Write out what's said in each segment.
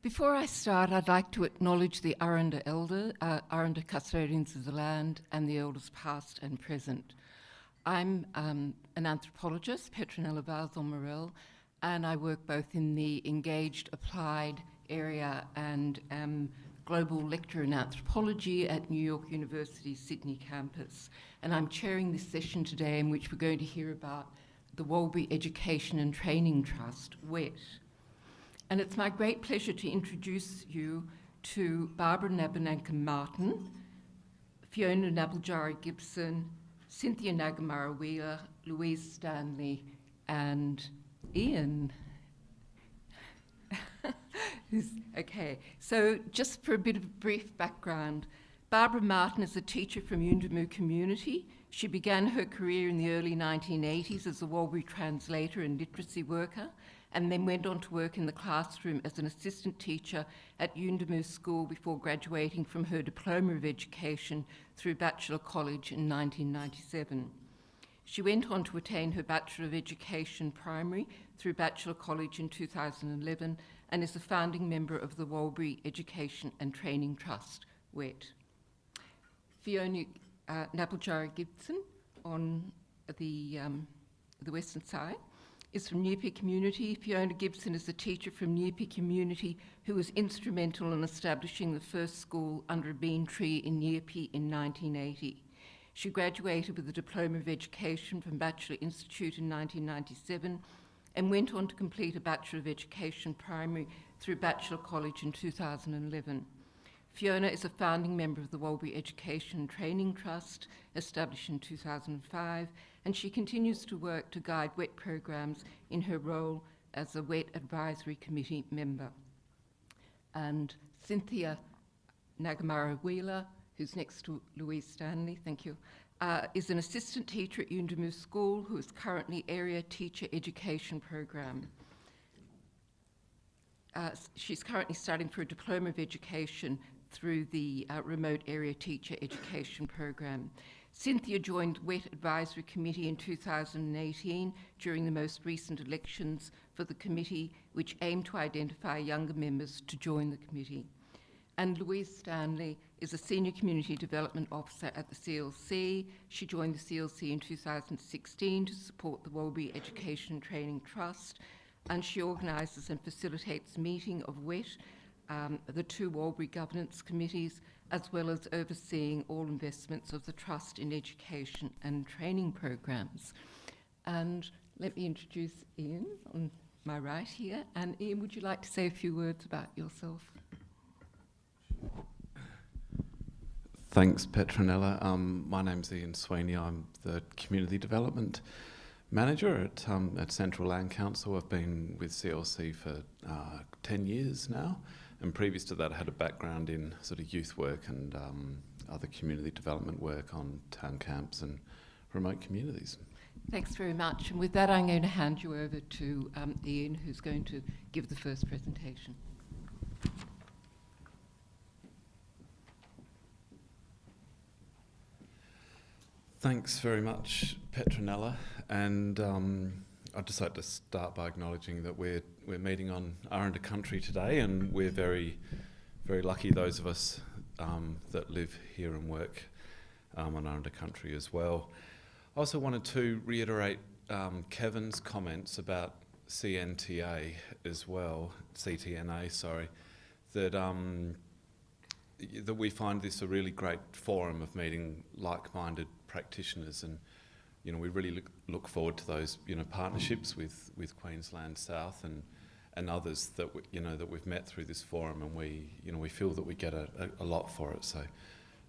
Before I start, I'd like to acknowledge the Aranda custodians of the land and the elders past and present. I'm an anthropologist, Petronella Barzon-Morel, and I work both in the engaged applied area and am global lecturer in anthropology at New York University's Sydney campus. And I'm chairing this session today in which we're going to hear about the Walbury Education and Training Trust, WET. And it's my great pleasure to introduce you to Barbara Nabananka Martin, Fiona Nabaljara Gibson, Cynthia Nagamara Wheeler, Louise Stanley, and Ian. Okay, so just for a bit of brief background, Barbara Martin is a teacher from Yuendumu community. She began her career in the early 1980s as a Walbury translator and literacy worker, and then went on to work in the classroom as an assistant teacher at Yuendumu School before graduating from her Diploma of Education through Bachelor College in 1997. She went on to attain her Bachelor of Education Primary through Bachelor College in 2011 and is a founding member of the Walbury Education and Training Trust, WET. Fiona Nabaljara Gibson on the western side is from Nyepi community. Fiona Gibson is a teacher from Nyepi community who was instrumental in establishing the first school under a bean tree in Nyepi in 1980. She graduated with a Diploma of Education from Bachelor Institute in 1997 and went on to complete a Bachelor of Education Primary through Bachelor College in 2011. Fiona is a founding member of the Walbury Education and Training Trust, established in 2005, and she continues to work to guide WET programs in her role as a WET Advisory Committee member. And Cynthia Nagamara Wheeler, who's next to Louise Stanley, thank you, is an assistant teacher at Yuendumu School who is currently Area Teacher Education Program. She's currently studying for a Diploma of Education through the Remote Area Teacher Education Program. Cynthia joined WET Advisory Committee in 2018 during the most recent elections for the committee, which aimed to identify younger members to join the committee. And Louise Stanley is a Senior Community Development Officer at the CLC. She joined the CLC in 2016 to support the Walbury Education and Training Trust, and she organises and facilitates meeting of WET, the two Walbury governance committees, as well as overseeing all investments of the Trust in education and training programs. And let me introduce Ian on my right here. And Ian, would you like to say a few words about yourself? Thanks, Petronella. My name's Ian Sweeney. I'm the Community Development Manager at Central Land Council. I've been with CLC for 10 years now, and previous to that I had a background in sort of youth work and other community development work on town camps and remote communities. Thanks very much. And with that, I'm going to hand you over to Ian, who's going to give the first presentation. Thanks very much, Petronella, and I'd just like to start by acknowledging that we're meeting on Aranda country today, and we're very, very lucky, those of us that live here and work on Aranda country as well. I also wanted to reiterate Kevin's comments about CNTA as well, CTNA, sorry, that we find this a really great forum of meeting like-minded practitioners, and we really look forward to those partnerships with Queensland South and others that that we've met through this forum, and we feel that we get a lot for it. So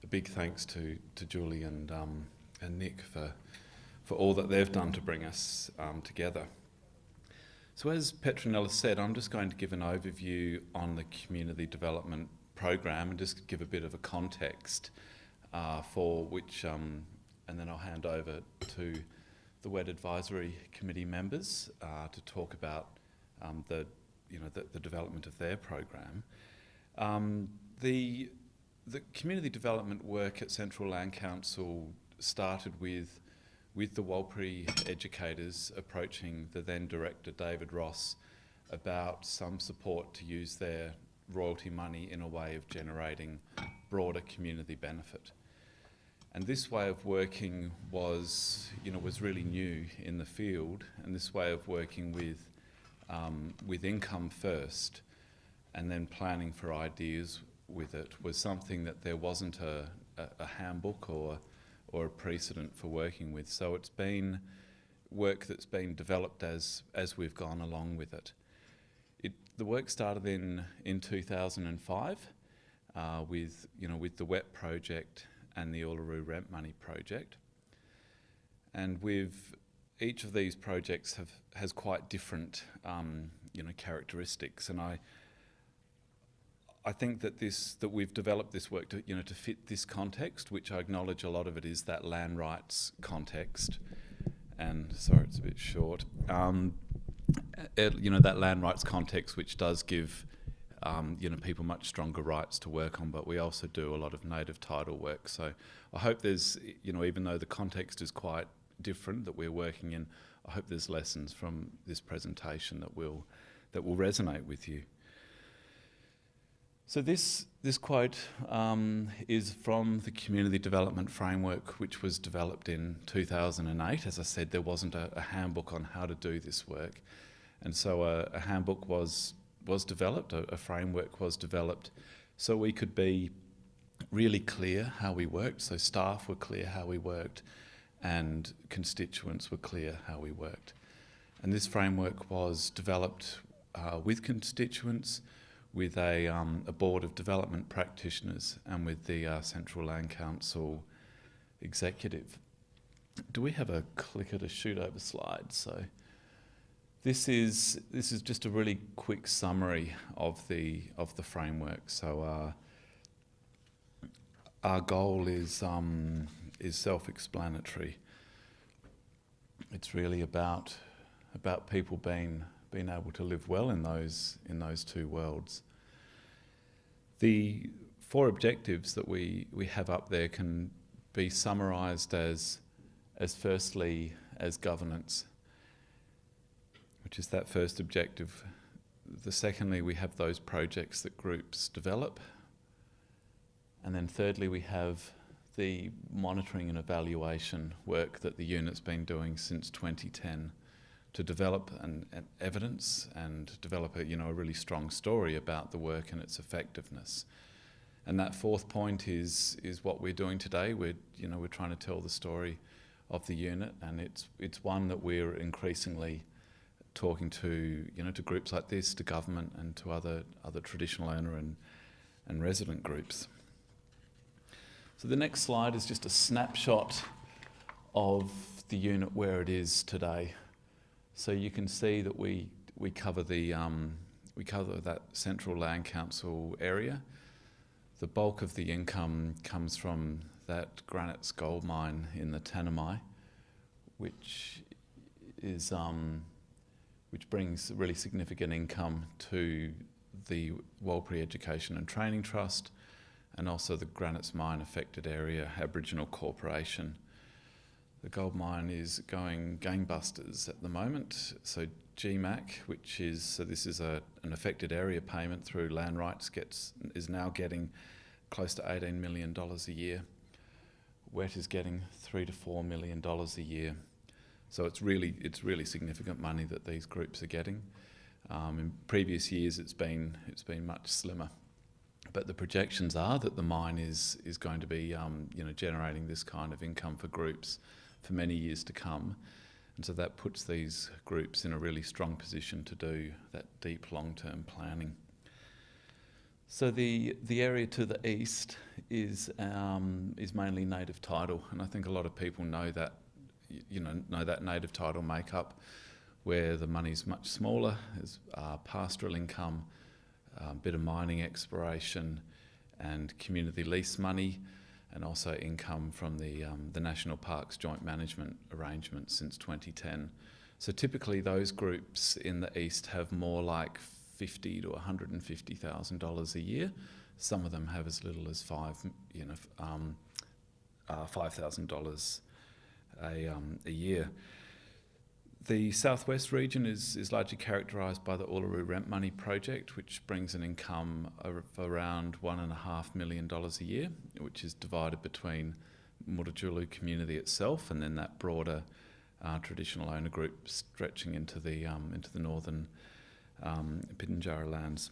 a big thanks to Julie and Nick for all that they've done to bring us together. So as Petronella said, I'm just going to give an overview on the community development program and just give a bit of a context for which, and then I'll hand over to the WET Advisory Committee members to talk about the development of their program. The community development work at Central Land Council started with the Walbury educators approaching the then director David Ross about some support to use their royalty money in a way of generating broader community benefit. And this way of working was really new in the field, and this way of working with income first and then planning for ideas with it was something that there wasn't a handbook or a precedent for working with. So it's been work that's been developed as we've gone along with it. The work started in 2005 with the WET project and the Uluru Rent Money project. And each of these projects has quite different characteristics, and I think that we've developed this work to fit this context, which I acknowledge a lot of it is that land rights context. And sorry, it's a bit short. That land rights context, which does give people much stronger rights to work on, but we also do a lot of native title work. So I hope there's, even though the context is quite different that we're working in, I hope there's lessons from this presentation that will resonate with you. So this quote is from the Community Development Framework, which was developed in 2008. As I said, there wasn't a handbook on how to do this work. And so a handbook was developed, a framework was developed, so we could be really clear how we worked, so staff were clear how we worked, and constituents were clear how we worked. And this framework was developed with constituents, with a board of development practitioners, and with the Central Land Council executive. Do we have a clicker to shoot over slides? So this is just a really quick summary of the framework. So our goal is self-explanatory. It's really about people being able to live well in those two worlds. The 4 objectives that we have up there can be summarised as firstly as governance, which is that first objective. The secondly, we have those projects that groups develop, and then thirdly, we have the monitoring and evaluation work that the unit's been doing since 2010 to develop an evidence and develop a really strong story about the work and its effectiveness. And that 4th point is what we're doing today. We're trying to tell the story of the unit, and it's one that we're increasingly talking to groups like this, to government, and to other traditional owner and resident groups. So the next slide is just a snapshot of the unit where it is today. So you can see that we cover that Central Land Council area. The bulk of the income comes from that Granite's gold mine in the Tanami, which brings really significant income to the Walpuri Education and Training Trust, and also the Granite's Mine Affected Area Aboriginal Corporation. The gold mine is going gangbusters at the moment. So GMAC, this is an affected area payment through land rights, is now getting close to $18 million a year. WET is getting $3 to $4 million a year. So it's really significant money that these groups are getting. In previous years, it's been much slimmer, but the projections are that the mine is going to be generating this kind of income for groups for many years to come, and so that puts these groups in a really strong position to do that deep long-term planning. So the area to the east is mainly native title, and I think a lot of people know that native title makeup, where the money's much smaller. There's pastoral income, a bit of mining exploration, and community lease money, and also income from the National Parks Joint Management Arrangement since 2010. So typically those groups in the east have more like $50,000 to $150,000 a year. Some of them have as little as $5,000 a year. The southwest region is largely characterised by the Uluru Rent Money project, which brings an income of around $1.5 million a year, which is divided between Mutijulu community itself and then that broader traditional owner group stretching into the northern Pitjantjatjara lands.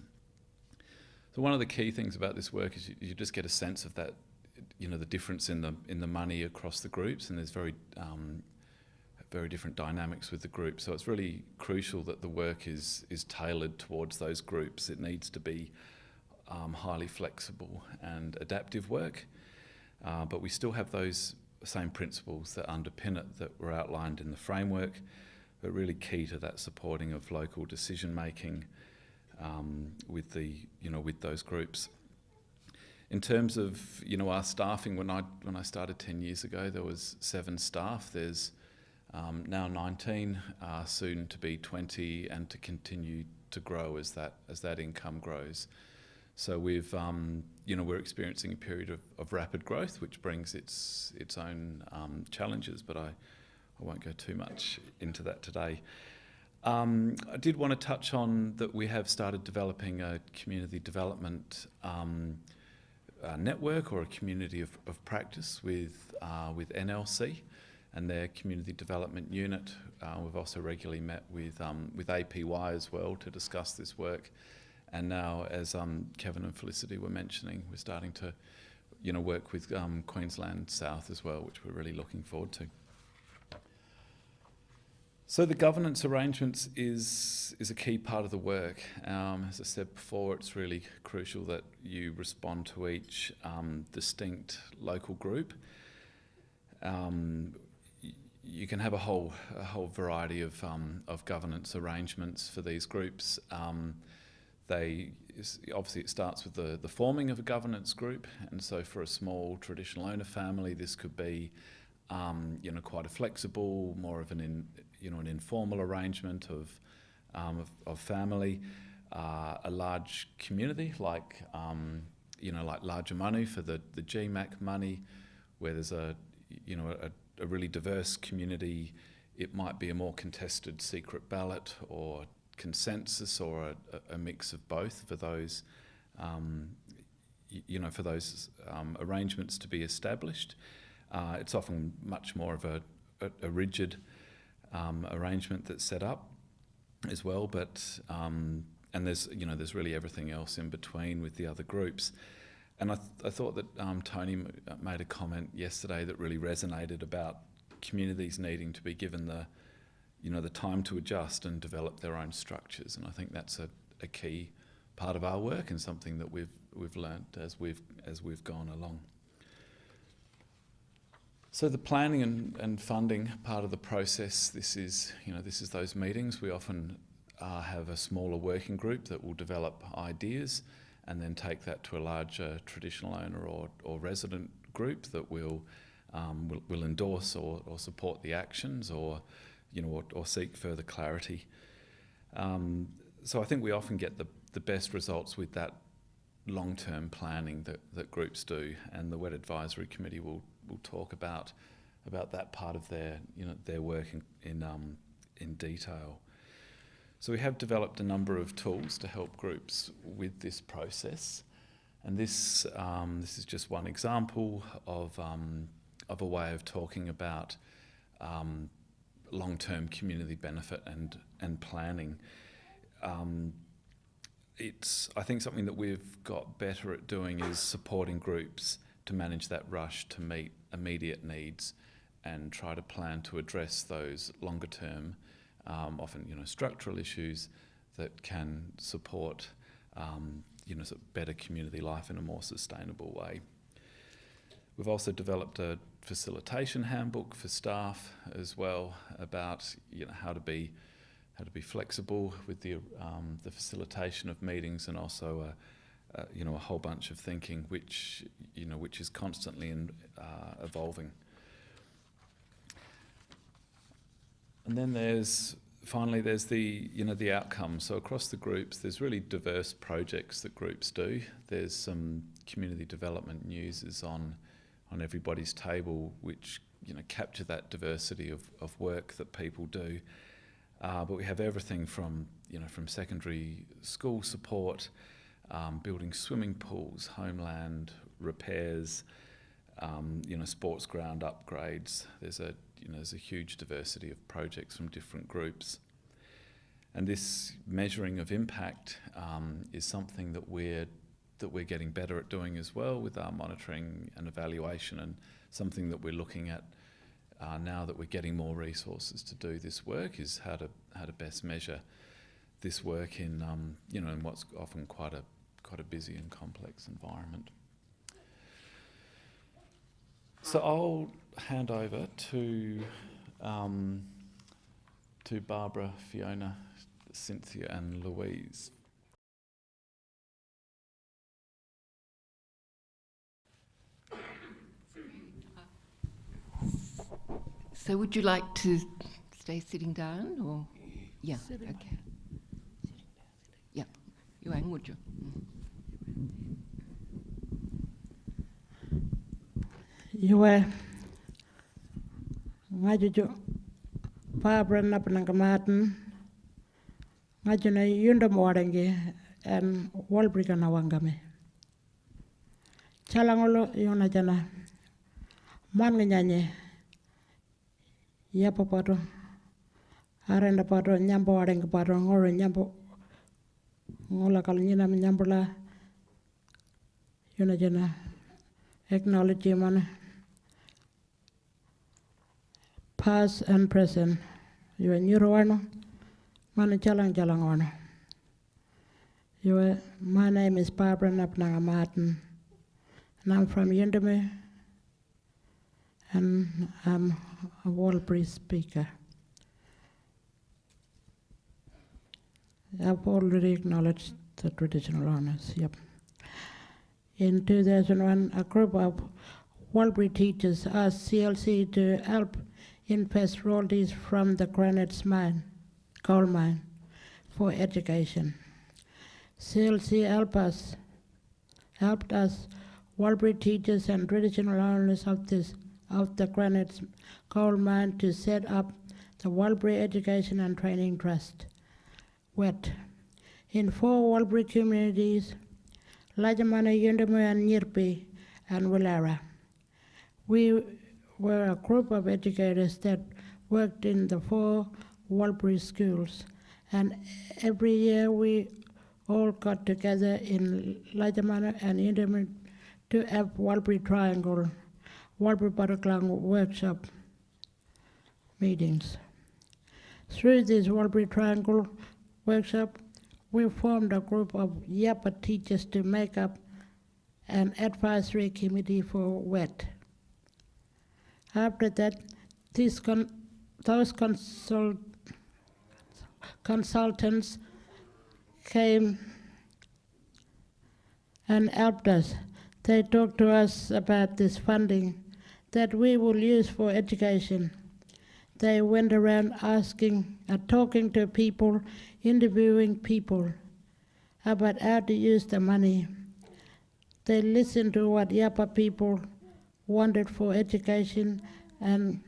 So one of the key things about this work is you just get a sense of that, the difference in the money across the groups, and there's very different dynamics with the group. So it's really crucial that the work is tailored towards those groups. It needs to be highly flexible and adaptive work, but we still have those same principles that underpin it that were outlined in the framework, but really key to that supporting of local decision making with those groups. In terms of our staffing, when I started 10 years ago, there was 7 staff. There's now 19, soon to be 20, and to continue to grow as that income grows. So we're experiencing a period of rapid growth, which brings its own challenges, but I won't go too much into that today. I did want to touch on that we have started developing a community development network, or a community of practice with NLC and their community development unit. We've also regularly met with APY as well to discuss this work. And now, as Kevin and Felicity were mentioning, we're starting to work with Queensland South as well, which we're really looking forward to. So the governance arrangements is a key part of the work. As I said before, it's really crucial that you respond to each distinct local group. You can have a whole variety of governance arrangements for these groups. Obviously it starts with the forming of a governance group, and so for a small traditional owner family, this could be quite a flexible, more of an informal arrangement of family. A large community like larger money for the GMAC money, where there's a really diverse community. It might be a more contested secret ballot or consensus, or a mix of both for those arrangements to be established. It's often much more of a rigid arrangement that's set up as well, but and there's really everything else in between with the other groups. And I thought that Tony made a comment yesterday that really resonated about communities needing to be given the time to adjust and develop their own structures. And I think that's a key part of our work, and something that we've learnt as we've gone along. So the planning and funding part of the process, this is those meetings. We often have a smaller working group that will develop ideas and then take that to a larger traditional owner or resident group that will endorse or support the actions, or seek further clarity. So I think we often get the best results with that long-term planning that groups do, and the Wet Advisory Committee will talk about that part of their work in detail. So we have developed a number of tools to help groups with this process, and this is just one example of a way of talking about long-term community benefit and planning. It's, I think, something that we've got better at doing is supporting groups to manage that rush to meet immediate needs and try to plan to address those longer term, often structural issues that can support sort of better community life in a more sustainable way. We've also developed a facilitation handbook for staff as well, about how to be flexible with the facilitation of meetings, and also a whole bunch of thinking which is constantly evolving. And then there's the outcomes. So across the groups, there's really diverse projects that groups do. There's some community development news is on everybody's table, which capture that diversity of work that people do. But we have everything from secondary school support, building swimming pools, homeland repairs, sports ground upgrades. There's a huge diversity of projects from different groups. And this measuring of impact is something that we're getting better at doing as well with our monitoring and evaluation, and something that we're looking at now that we're getting more resources to do this work is how to best measure this work in in what's often quite a busy and complex environment. So I'll hand over to Barbara, Fiona, Cynthia and Louise. So would you like to stay sitting down or? Yeah, Sitting. okay. Yeah, Yuang, would you? Yue ngajuju Barbara napanangamaten ngajuna yunda moarangi and walbriga na wangame chalangolo yona jana man nyanye yapa pato arenda pato nyambo arenga pato ngoro nyambo ngola kalnyina nyambola yona jana acknowledge mana past and present. You are Nyurwano, Mana Jalang Jalangwano. My name is Barbara Napnanga Martin, and I'm from Yundame, and I'm a Walbury speaker. I've already acknowledged the traditional owners, yep. In 2001, a group of Walbury teachers asked CLC to help invest royalties from the granite coal mine for education. CLC helped us, Walbury teachers and traditional owners of the granite coal mine, to set up the Walbury Education and Training Trust, WET, in 4 Walbury communities, Lajamana, Yundamo and Nyirpi and Willara. We were a group of educators that worked in the 4 Walbury schools, and every year we all got together in Lajamana and Yundamo to have Walbury Triangle, Walbury Baraklang workshop meetings. Through this Walbury Triangle workshop, we formed a group of Yapa teachers to make up an advisory committee for WET. After that, those consultants came and helped us. They talked to us about this funding that we will use for education. They went around talking to people, interviewing people about how to use the money. They listened to what Yapa people wanted for education and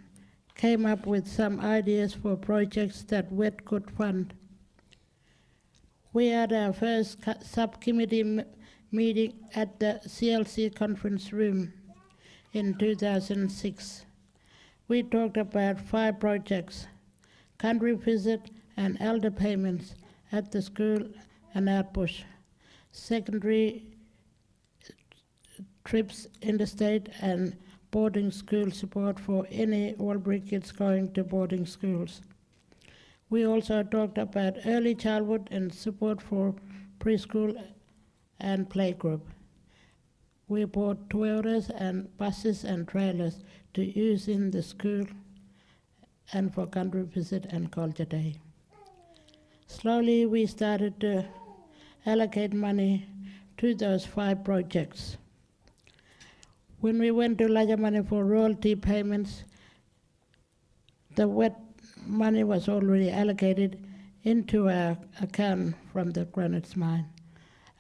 came up with some ideas for projects that WET could fund. We had our first subcommittee meeting at the CLC conference room in 2006. We talked about 5 projects: country visit and elder payments at the school and out bush, secondary trips interstate, and boarding school support for any Walbury kids going to boarding schools. We also talked about early childhood and support for preschool and playgroup. We bought Toyotas and buses and trailers to use in the school and for country visit and culture day. Slowly we started to allocate money to those 5 projects. When we went to Lajamani for royalty payments, the WET money was already allocated into our account from the granite mine.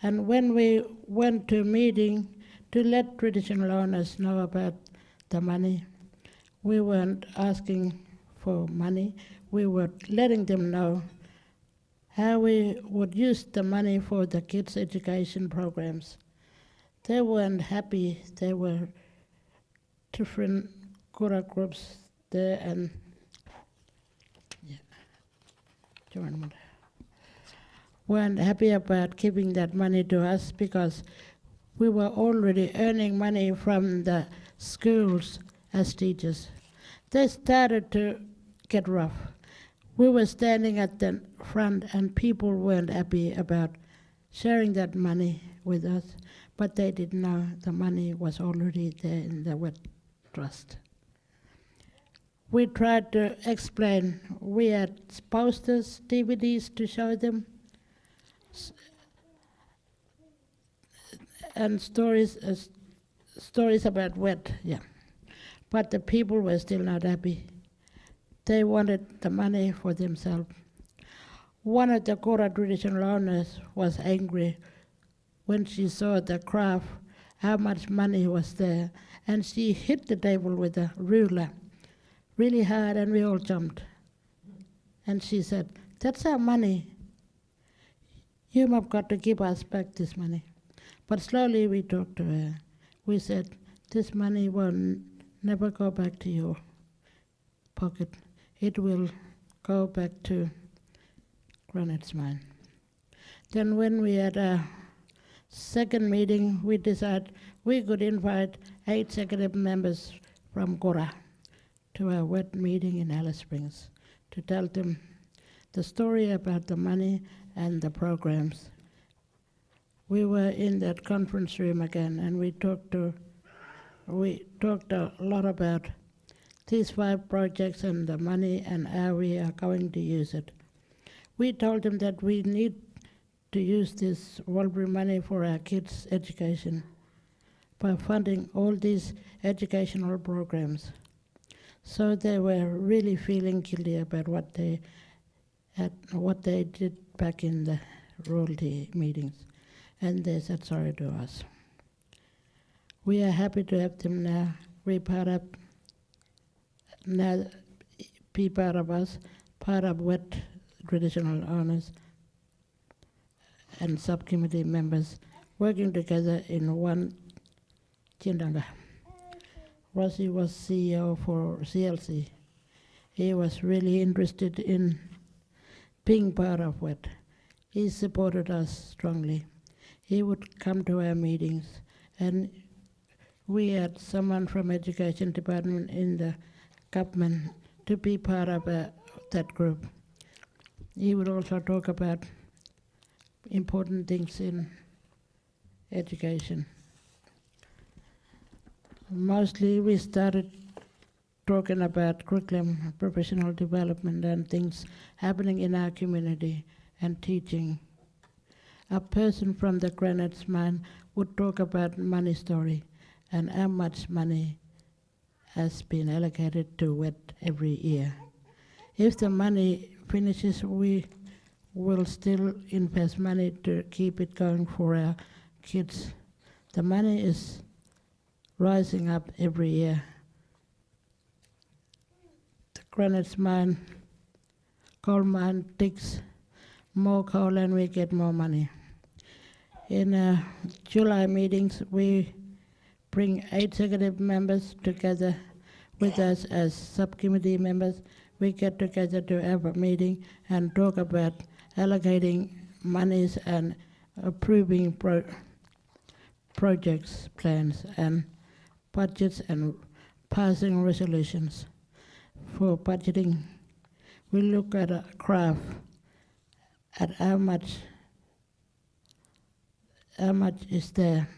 And when we went to a meeting to let traditional owners know about the money, we weren't asking for money, we were letting them know how we would use the money for the kids' education programs. They weren't happy. There were different Kura groups there, and weren't happy about giving that money to us because we were already earning money from the schools as teachers. They started to get rough. We were standing at the front and people weren't happy about sharing that money with us, but they didn't know the money was already there in the wet trust. We tried to explain. We had posters, DVDs to show them, and stories about wet, yeah. But the people were still not happy. They wanted the money for themselves. One of the Kora traditional owners was angry when she saw the graph, how much money was there, and she hit the table with a ruler really hard, and we all jumped. And she said, "That's our money. You have got to give us back this money." But slowly we talked to her. We said, "This money will never go back to your pocket. It will go back to Granite's mine." Then when we had a second meeting, we decided we could invite 8 executive members from Kora to a wet meeting in Alice Springs to tell them the story about the money and the programs. We were in that conference room again, and we talked a lot about these 5 projects and the money and how we are going to use it. We told them that we need to use this Walbury money for our kids' education by funding all these educational programs. So they were really feeling guilty about what they did back in the royalty meetings, and they said sorry to us. We are happy to have them now be part of us, part of wet traditional owners and subcommittee members working together in one Chindanga. Rossi was CEO for CLC. He was really interested in being part of WET. He supported us strongly. He would come to our meetings, and we had someone from education department in the government to be part of that group. He would also talk about important things in education. Mostly we started talking about curriculum, professional development, and things happening in our community and teaching. A person from the Granite's mine would talk about money story and how much money has been allocated to WET every year. If the money finishes, we will still invest money to keep it going for our kids. The money is rising up every year. The Granite's mine, coal mine digs more coal and we get more money. In July meetings, we bring 8 executive members together with us as subcommittee members. We get together to have a meeting and talk about allocating monies and approving projects, plans, and budgets, and passing resolutions. For budgeting, we look at a graph at how much is there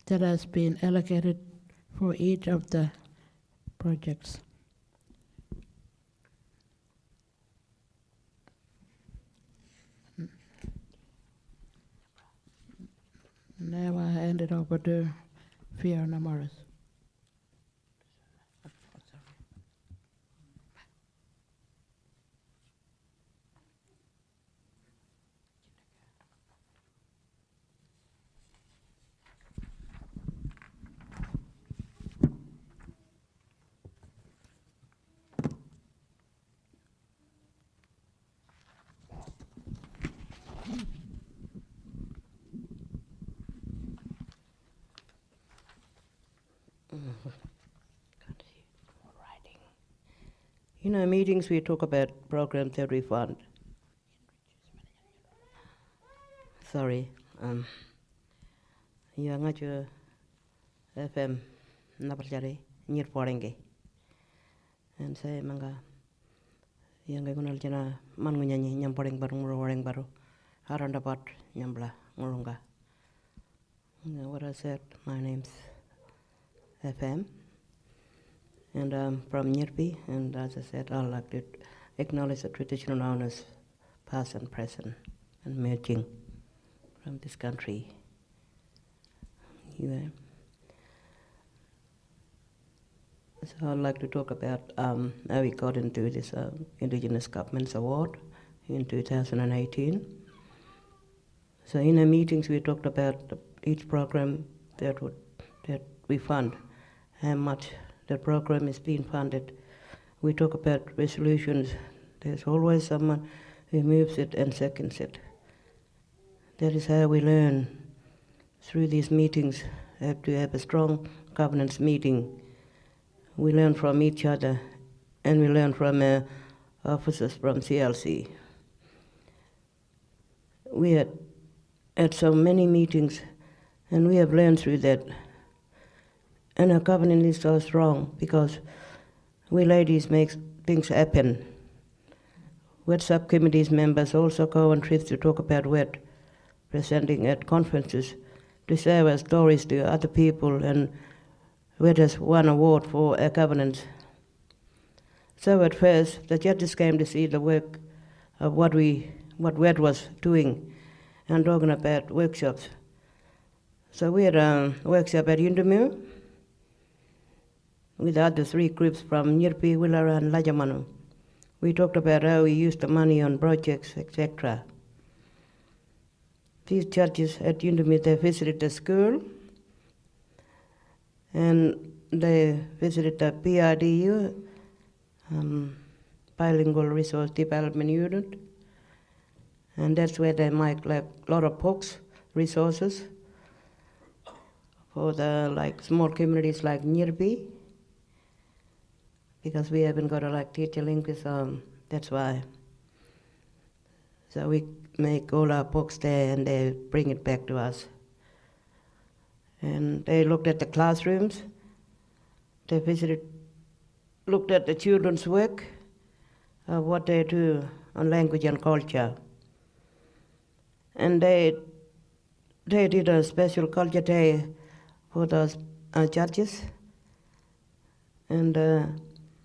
that has been allocated for each of the projects. Now I hand it over to Fiona Morris. In our meetings, we talk about programs that we fund. Sorry. Yang aja FM napercari nyir porenge. And saya mangga yang gay kunal jana man ngunyanyi nyam poreng baru haran dapat nyambla ngurunga. What I said, my name's FM, and I'm from Nyirpi, and as I said, I'd like to acknowledge the traditional owners, past and present, and emerging from this country. Yeah. So I'd like to talk about how we got into this Indigenous Governments Award in 2018. So in our meetings, we talked about each program that we fund, how much the program is being funded. We talk about resolutions. There's always someone who moves it and seconds it. That is how we learn through these meetings. Have to have a strong governance meeting. We learn from each other, and we learn from officers from CLC. We had so many meetings, and we have learned through that. And our governance is so strong because we ladies make things happen. WET subcommittees members also go on trips to talk about WET, presenting at conferences to share our stories to other people, and WET has won an award for our governance. So at first, the judges came to see the work of what WET was doing and talking about workshops. So we had a workshop at Yundamu with the other three groups from Nyirpi, Willara, and Lajamanu. We talked about how we used the money on projects, etc. These judges at Yundamu, they visited the school, and they visited the PRDU, Bilingual Resource Development Unit, and that's where they make like a lot of books, resources for the like small communities like Nyirpi, because we haven't got a like teacher English, that's why. So we make all our books there and they bring it back to us. And they looked at the classrooms, they looked at the children's work, what they do on language and culture. And they did a special culture day for those judges. And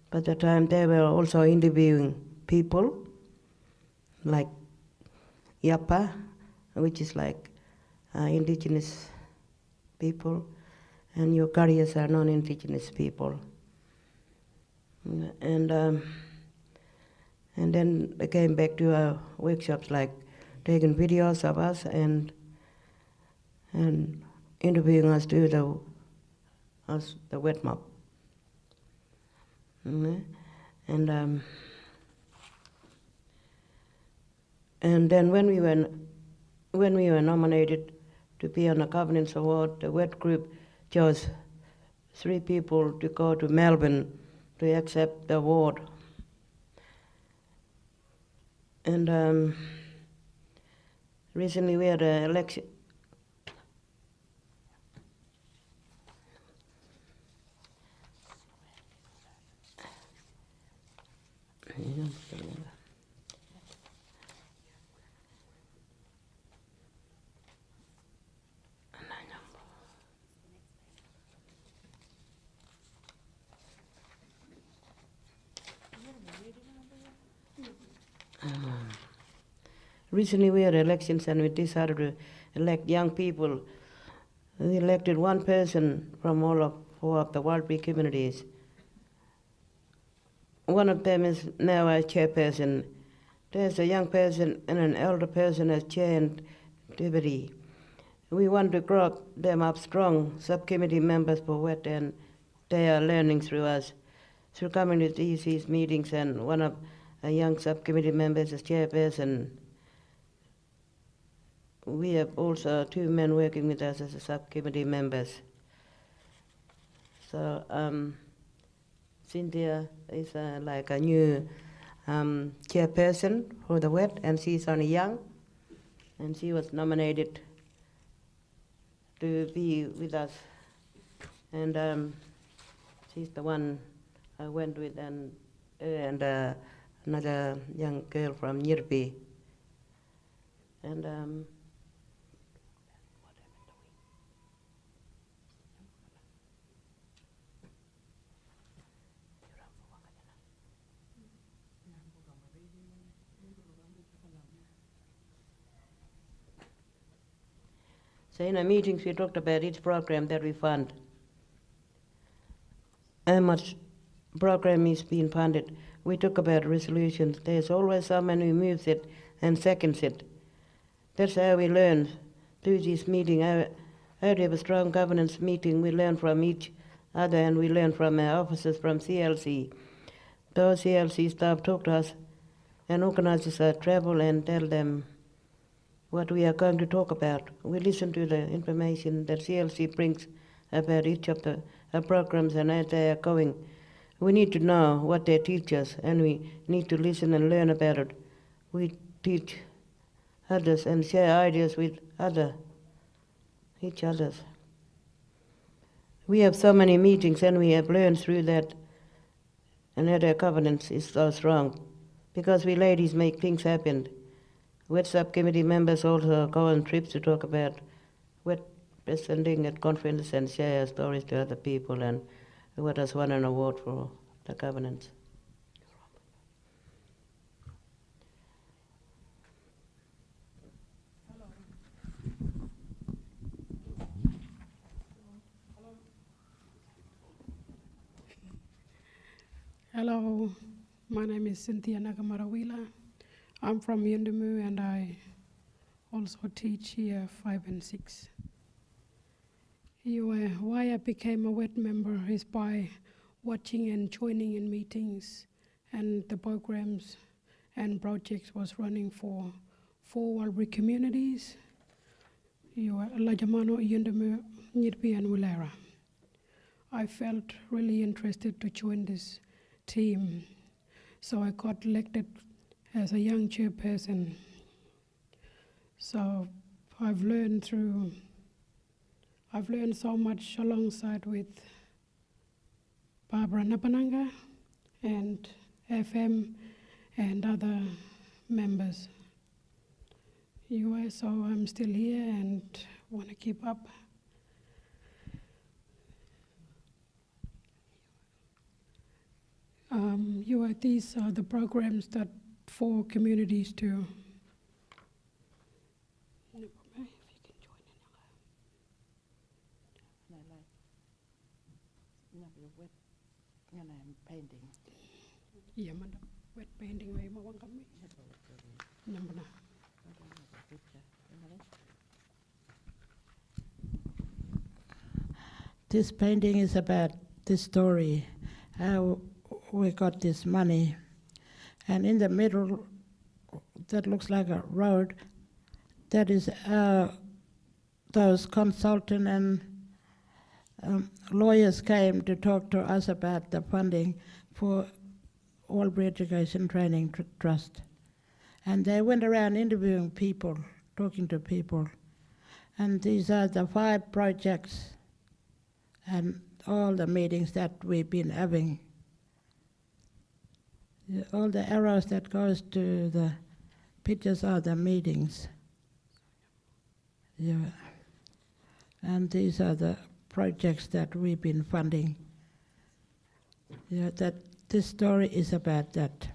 by the time they were also interviewing people like Yapa, which is like indigenous people, and Yokarias are non-indigenous people. And then they came back to our workshops, like taking videos of us and interviewing us to the wet mob. And then when we were nominated to be on a governance award, the WET group chose 3 people to go to Melbourne to accept the award. And recently we had an election. Recently we had elections and we decided to elect young people. We elected 1 person from all of 4 of the Walby communities. One of them is now our chairperson. There's a young person and an elder person as chair and deputy. We want to grow them up strong, subcommittee members for WET, and they are learning through us, through coming to these meetings, and one of our young subcommittee members is chairperson. We have also 2 men working with us as a subcommittee members. So Cynthia is like a new chairperson for the WET, and she's only young, and she was nominated to be with us. And she's the one I went with, and another young girl from Nirpi. And so in our meetings we talked about each program that we fund. How much program is being funded. We talk about resolutions. There's always someone who moves it and seconds it. That's how we learn through this meeting. How to have a strong governance meeting, we learn from each other, and we learn from our officers from CLC. Those CLC staff talk to us and organizes our travel and tell them what we are going to talk about. We listen to the information that CLC brings about each of the programs and how they are going. We need to know what they teach us, and we need to listen and learn about it. We teach others and share ideas with each other. We have so many meetings, and we have learned through that, and that our governance is so strong, because we ladies make things happen. WET subcommittee members also go on trips to talk about WET presenting at conferences and share stories to other people, and WET has won an award for the governance. Hello, my name is Cynthia Nagamarawila. I'm from Yundamu, and I also teach here 5 and 6. Why I became a WET member is by watching and joining in meetings and the programs and projects was running for 4 Walbury communities, Lajamano, Yundamu, Nirpi, and Woollera. I felt really interested to join this team, so I got elected as a young chairperson. So I've learned so much alongside with Barbara Napananga and FM and other members. So I'm still here and want to keep up. These are the programs that for communities to. If you can join in painting. Yeah, WET painting way mo wang kami. Nyambana. This painting is about this story, how we got this money. And in the middle, that looks like a road, that is those consultant and lawyers came to talk to us about the funding for Walbury Education Training Trust. And they went around interviewing people, talking to people. And these are the 5 projects and all the meetings that we've been having. All the arrows that goes to the pictures are the meetings. Yeah. And these are the projects that we've been funding. Yeah, that this story is about that.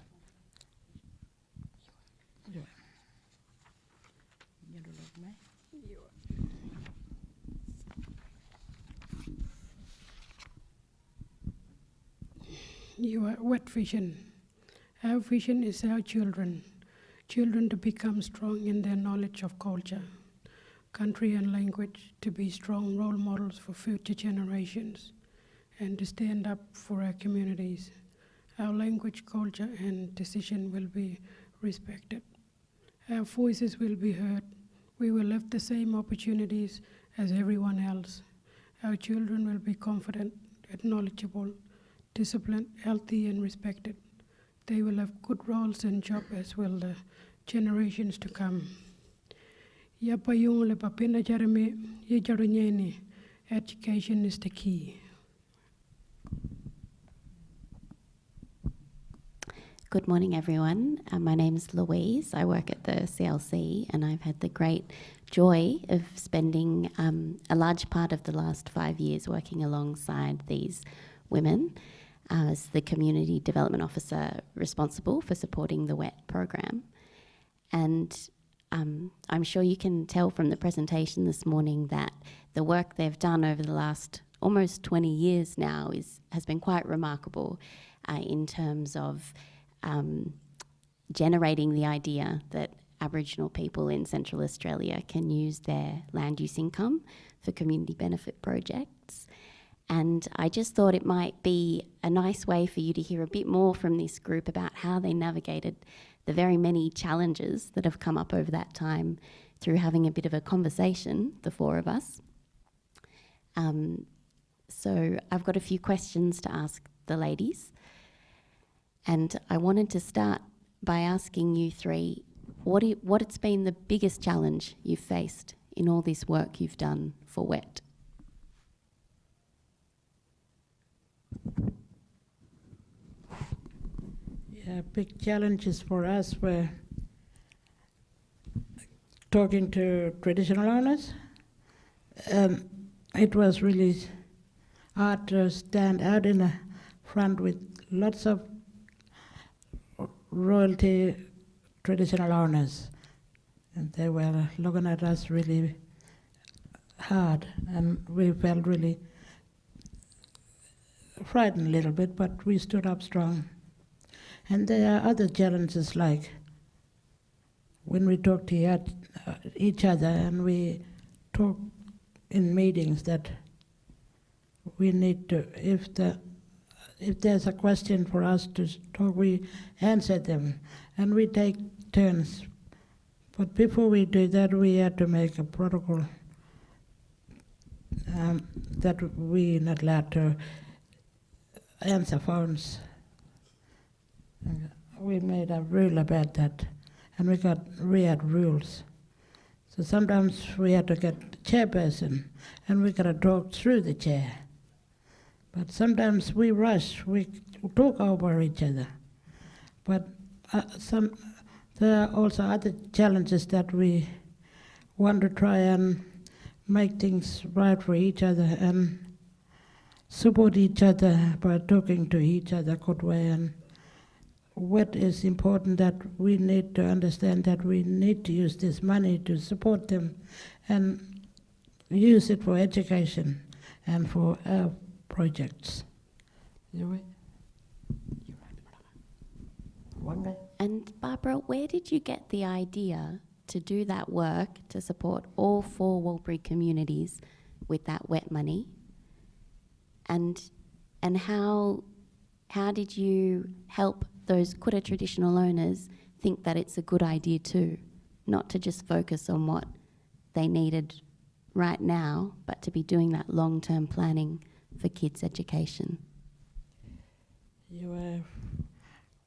Your WET vision. Our vision is our children to become strong in their knowledge of culture, country and language, to be strong role models for future generations, and to stand up for our communities. Our language, culture, and decision will be respected. Our voices will be heard. We will have the same opportunities as everyone else. Our children will be confident knowledgeable, disciplined, healthy, and respected. They will have good roles and job as will the generations to come. Ya payung le papina jarame ye jarunyeni. Education is the key. Good morning, everyone. My name's Louise. I work at the CLC, and I've had the great joy of spending a large part of the last 5 years working alongside these women as the Community Development Officer responsible for supporting the WET program. And I'm sure you can tell from the presentation this morning that the work they've done over the last almost 20 years now has been quite remarkable in terms of generating the idea that Aboriginal people in Central Australia can use their land use income for community benefit projects. And I just thought it might be a nice way for you to hear a bit more from this group about how they navigated the very many challenges that have come up over that time through having a bit of a conversation, the four of us. So I've got a few questions to ask the ladies. And I wanted to start by asking you three, what's been the biggest challenge you've faced in all this work you've done for WET? Yeah, big challenges for us were talking to traditional owners. It was really hard to stand out in the front with lots of royalty traditional owners, and they were looking at us really hard, and we felt really frightened a little bit, but we stood up strong. And there are other challenges, like when we talk to each other and we talk in meetings, that we need to, if there's a question for us to talk, we answer them, and we take turns. But before we do that, we had to make a protocol that we're not allowed to answer phones. We made a rule about that, and we had rules. So sometimes we had to get the chairperson, and we got to talk through the chair. But sometimes we rush, we talk over each other. But there are also other challenges that we want to try and make things right for each other and support each other by talking to each other good way. And what is important, that we need to understand that we need to use this money to support them and use it for education and for our projects. And Barbara, where did you get the idea to do that work to support all 4 Warlpiri communities with that WET money? And how did you help those Kura traditional owners think that it's a good idea too, not to just focus on what they needed right now, but to be doing that long-term planning for kids' education?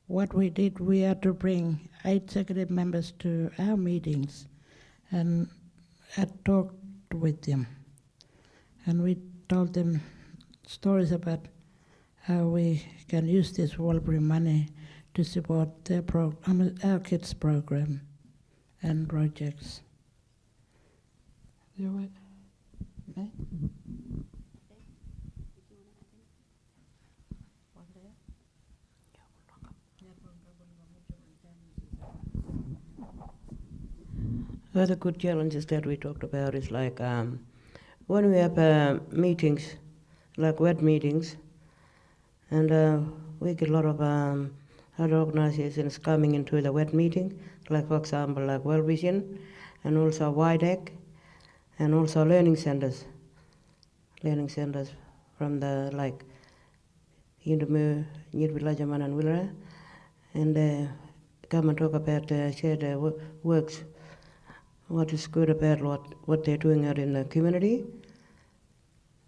What we did, we had to bring 8 executive members to our meetings and had talked with them. And we told them stories about how we can use this Warlpiri money to support their our kids' program and projects. Other good challenges that we talked about is like when we have meetings, like WET meetings, and we get a lot of other organizations coming into the WET meeting, like for example like World Vision, and also WIDEC, and also learning centers from the like Yindumu, Nyirvilajaman and Willera, and come and talk about share their works, what is good about what they're doing out in the community.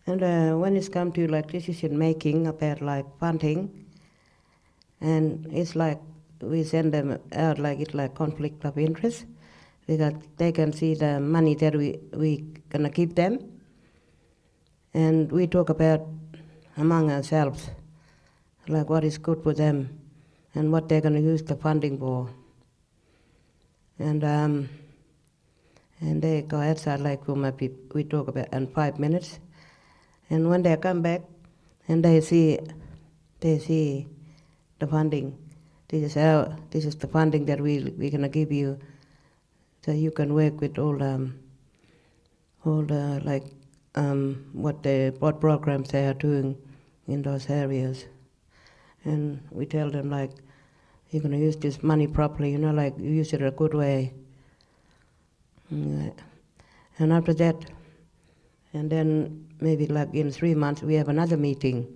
And when it's come to like decision making about like funding, and it's like we send them out like it's like conflict of interest because they can see the money that we gonna give them, and we talk about among ourselves like what is good for them and what they're gonna use the funding for, and they go outside like we talk about in 5 minutes, and when they come back and they see the funding. This is the funding that we're gonna give you, so you can work with all the like what programs they are doing in those areas, and we tell them like you're gonna use this money properly, like use it a good way. And after that, and then maybe like in 3 months we have another meeting.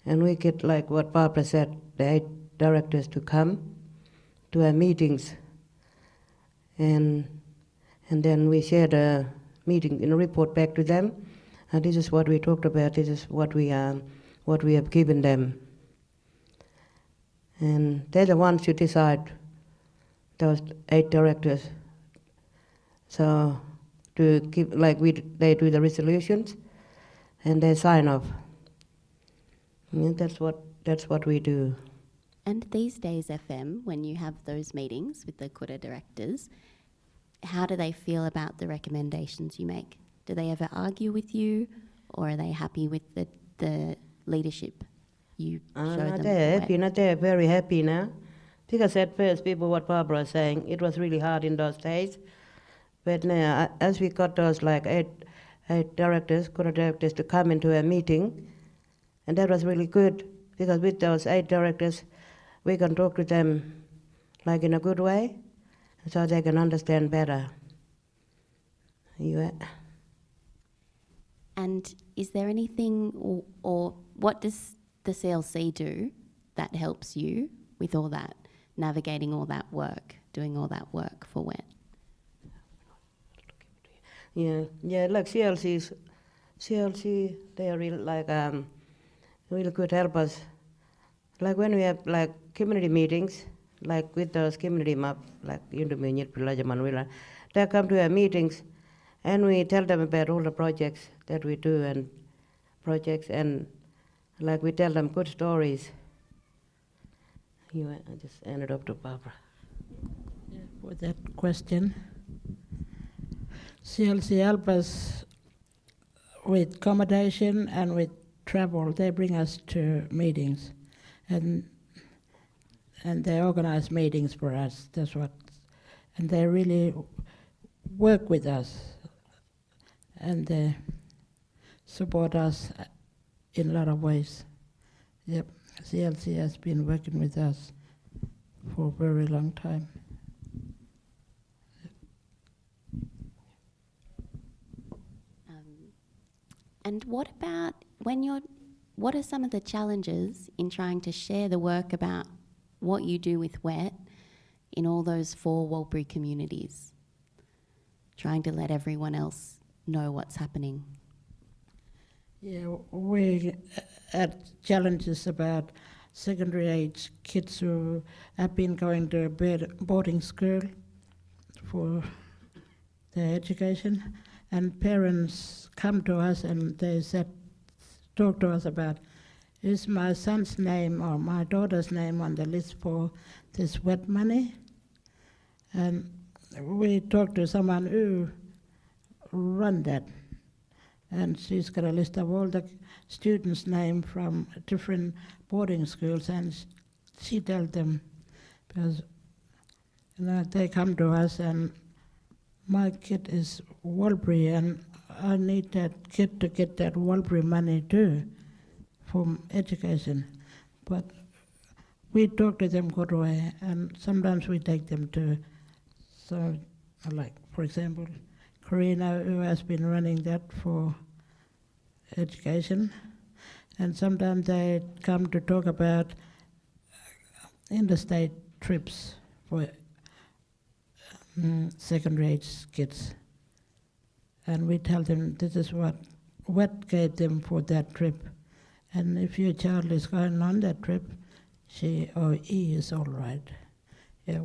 And we get, like what Barbara said, the 8 directors to come to our meetings. And then we share the meeting in a report back to them. And this is what we talked about, this is what we have given them. And they're the ones who decide, those 8 directors. So to give, like they do the resolutions and they sign off. Yeah, that's what we do. And these days, FM, when you have those meetings with the Kura directors, how do they feel about the recommendations you make? Do they ever argue with you, or are they happy with the leadership you show them? They're happy, they're very happy now. Because at first, people, what Barbara was saying, it was really hard in those days. But now, as we got those like 8 directors, Kura directors, to come into a meeting, and that was really good, because with those 8 directors, we can talk to them like in a good way, so they can understand better. Yeah. And is there anything, or what does the CLC do that helps you with all that, navigating all that work, doing all that work for WET? Yeah, like CLC, they are really like really good help us. Like when we have like community meetings, like with those community map, like Indominyit, Pilaja, Manuela, they come to our meetings, and we tell them about all the projects that we do and like we tell them good stories. I just hand it up to Barbara. Yeah, for that question, CLC help us with accommodation and with travel. They bring us to meetings, and they organize meetings for us. That's what, and they really work with us, and they support us in a lot of ways. Yep, CLC has been working with us for a very long time. And what about what are some of the challenges in trying to share the work about what you do with WET in all those 4 Walbury communities? Trying to let everyone else know what's happening. Yeah, we had challenges about secondary age kids who have been going to boarding school for their education, and parents come to us and they talk to us about, is my son's name or my daughter's name on the list for this WET money? And we talked to someone who run that, and she's got a list of all the students' names from different boarding schools, and she tells them, because they come to us and my kid is Walbury and I need that kid to get that Walbury money too from education. But we talk to them good way, and sometimes we take them to, so like for example, Karina, who has been running that for education, and sometimes they come to talk about interstate trips for secondary age kids. And we tell them this is what what gave them for that trip. And if your child is going on that trip, she or he is all right. Yeah,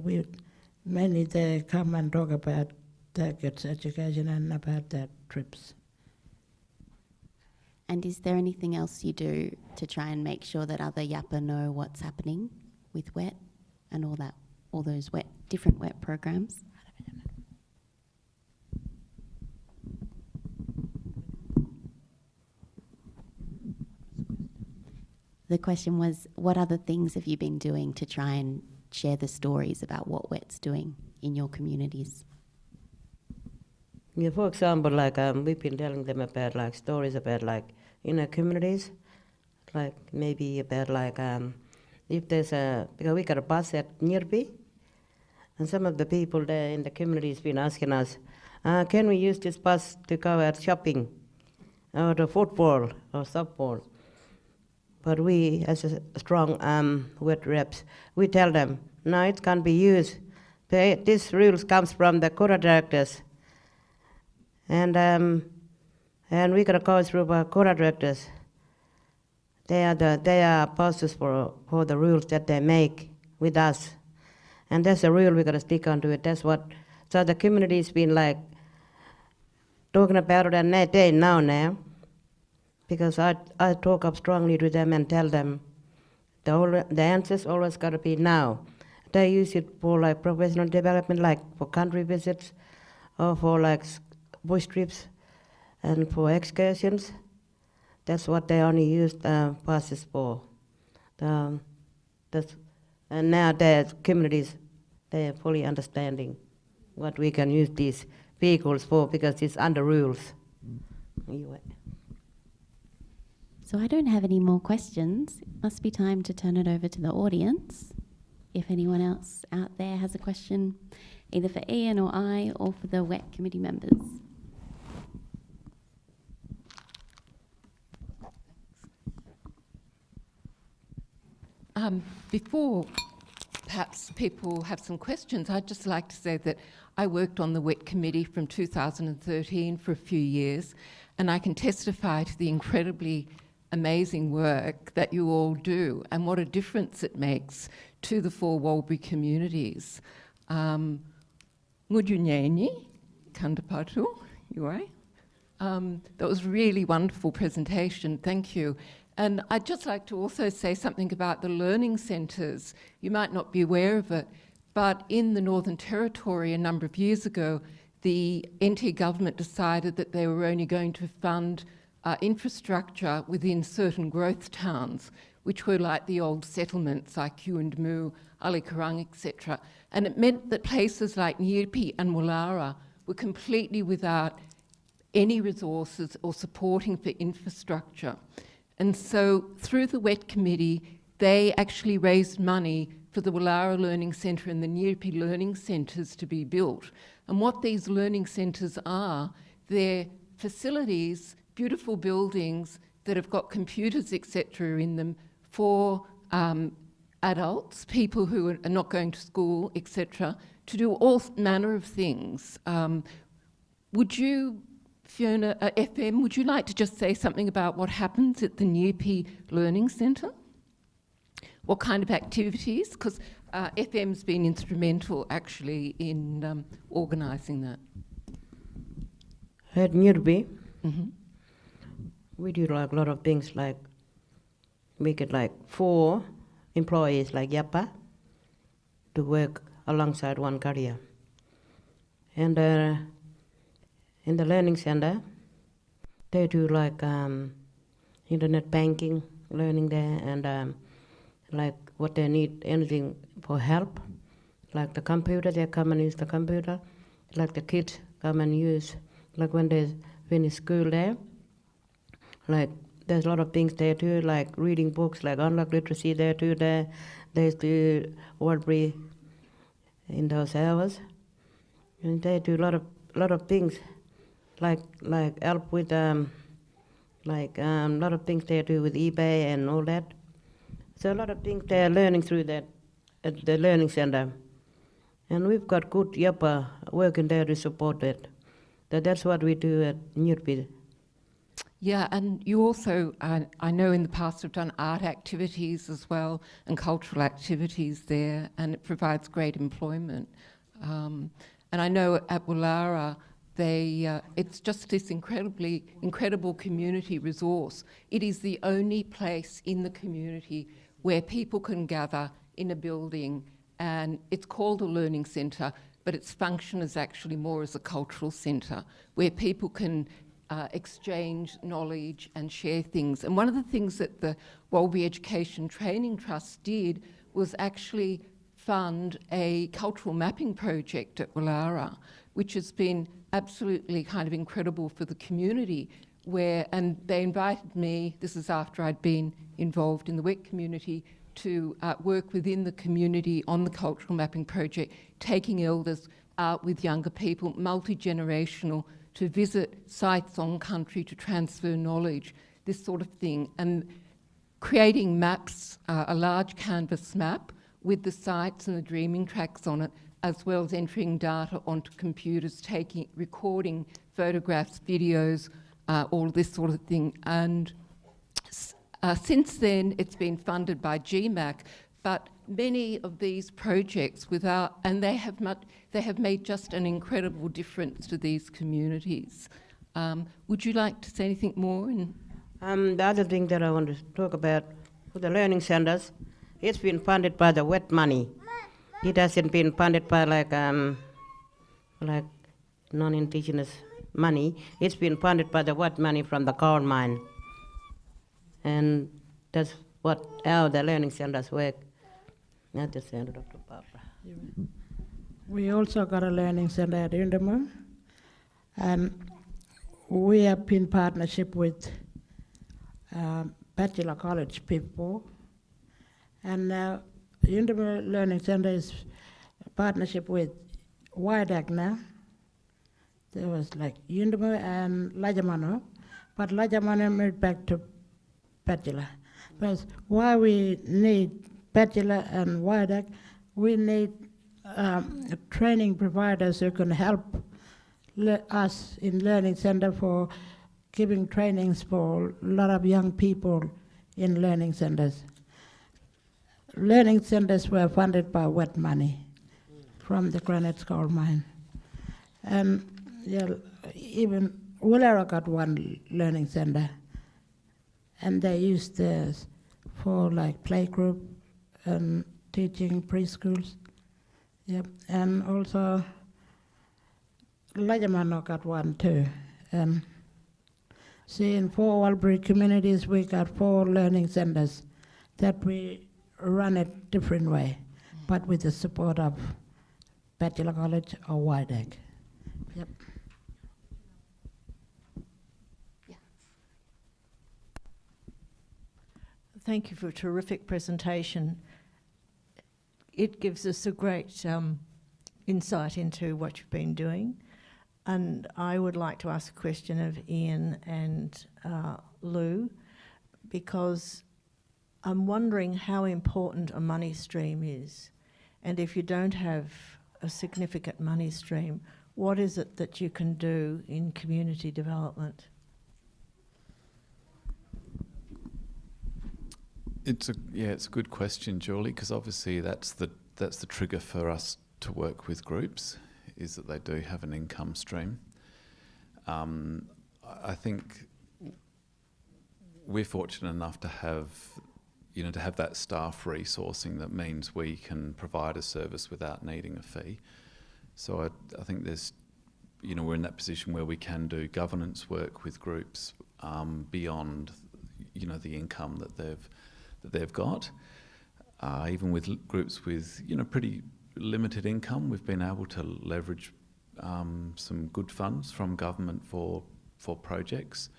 many they come and talk about their kids' education and about their trips. And is there anything else you do to try and make sure that other Yapa know what's happening with WET and all those different WET programs? The question was, what other things have you been doing to try and share the stories about what WET's doing in your communities? Yeah, for example, like we've been telling them about like stories about like inner communities, like maybe about like if there's because we got a bus at nearby, and some of the people there in the communities been asking us, can we use this bus to go out shopping, or to football or softball? But we, as a strong WET reps, we tell them, no, it can't be used. This rules comes from the Kora directors. And we got to go through our Kora directors. They are apostles for the rules that they make with us. And that's a rule we got to stick onto it. That's what, so the community's been like talking about it and they know now. Because I talk up strongly to them and tell them the answers always got to be now. They use it for like professional development, like for country visits, or for like bush trips, and for excursions. That's what they only use passes for. And now the communities, they are fully understanding what we can use these vehicles for because it's under rules. Anyway. So I don't have any more questions. It must be time to turn it over to the audience. If anyone else out there has a question, either for Ian or I, or for the WET committee members. Before perhaps people have some questions, I'd just like to say that I worked on the WET committee from 2013 for a few years, and I can testify to the incredibly amazing work that you all do and what a difference it makes to the 4 Walbury communities. Ngujunyenyi, Kandapatu, Yuai. That was a really wonderful presentation, thank you. And I'd just like to also say something about the learning centres. You might not be aware of it, but in the Northern Territory a number of years ago, the NT government decided that they were only going to fund infrastructure within certain growth towns, which were like the old settlements like Yuendamu, Alikarang, etc. And it meant that places like Nyirpi and Woolara were completely without any resources or supporting for infrastructure. And so through the WET committee, they actually raised money for the Woolara Learning Centre and the Nyirpi Learning Centres to be built. And what these learning centres are, they're facilities, beautiful buildings that have got computers, etc. in them for adults, people who are not going to school, etc., to do all manner of things. Would you, Fiona, FM, would you like to just say something about what happens at the Nyirpi Learning Centre? What kind of activities? Because FM's been instrumental actually in organising that. At Nyirpi, we do like a lot of things, like we get like 4 employees like Yapa to work alongside one career. And in the learning center, they do like internet banking, learning there, and like what they need, anything for help, like the computer, they come and use the computer, like the kids come and use, like when they finish school there, like there's a lot of things they do, like reading books, like unlock literacy they do there, they do Walbury in those hours, and they do a lot of things, like help with a lot of things they do with eBay and all that. So a lot of things they are learning through that at the learning center, and we've got good Yapa working there to support it. That's what we do at Nyirpi. Yeah, and you also, I know in the past have done art activities as well and cultural activities there, and it provides great employment. And I know at Willara, it's just this incredible community resource. It is the only place in the community where people can gather in a building, and it's called a learning centre, but its function is actually more as a cultural centre where people can exchange knowledge and share things. And one of the things that the Walby Education Training Trust did was actually fund a cultural mapping project at Willara, which has been absolutely kind of incredible for the community, and they invited me, this is after I'd been involved in the WET community, to work within the community on the cultural mapping project, taking elders out with younger people, multi-generational, to visit sites on country to transfer knowledge, this sort of thing, and creating maps, a large canvas map with the sites and the dreaming tracks on it, as well as entering data onto computers, recording photographs, videos, all this sort of thing. And since then, it's been funded by GMAC, but many of these projects they have made just an incredible difference to these communities. Would you like to say anything more? The other thing that I want to talk about for the learning centers, it's been funded by the wet money. It hasn't been funded by like non-indigenous money. It's been funded by the wet money from the gold mine, and that's how the learning centers work. Not the center, Dr. Barbara. We also got a learning center at Yundama, and we have been partnership with Bachelor College people, and now Yundama Learning Center is a partnership with WIDAC now. There was like Yundama and Lajamano, but Lajamano moved back to Bachelor. Because why we need Bachelor and WIDAC, we need training providers who can help us in Learning Center for giving trainings for a lot of young people in learning centers. Learning centers were funded by wet money from the granite gold mine. And yeah, even Willara got one learning center, and they used this for like playgroup and teaching preschools. Yep, and also Lajamano got one too. And see, in 4 Walbury communities, we got 4 learning centers that we run it different way, but with the support of Bachelor College or WIDAC. Yep. Thank you for a terrific presentation. It gives us a great insight into what you've been doing. And I would like to ask a question of Ian and Lou, because I'm wondering how important a money stream is. And if you don't have a significant money stream, what is it that you can do in community development? It's a good question, Julie, because obviously that's the trigger for us to work with groups, is that they do have an income stream. I think we're fortunate enough to have that staff resourcing that means we can provide a service without needing a fee. So I think we're in that position where we can do governance work with groups beyond the income that they've got. Even with groups with pretty limited income, we've been able to leverage some good funds from government for projects.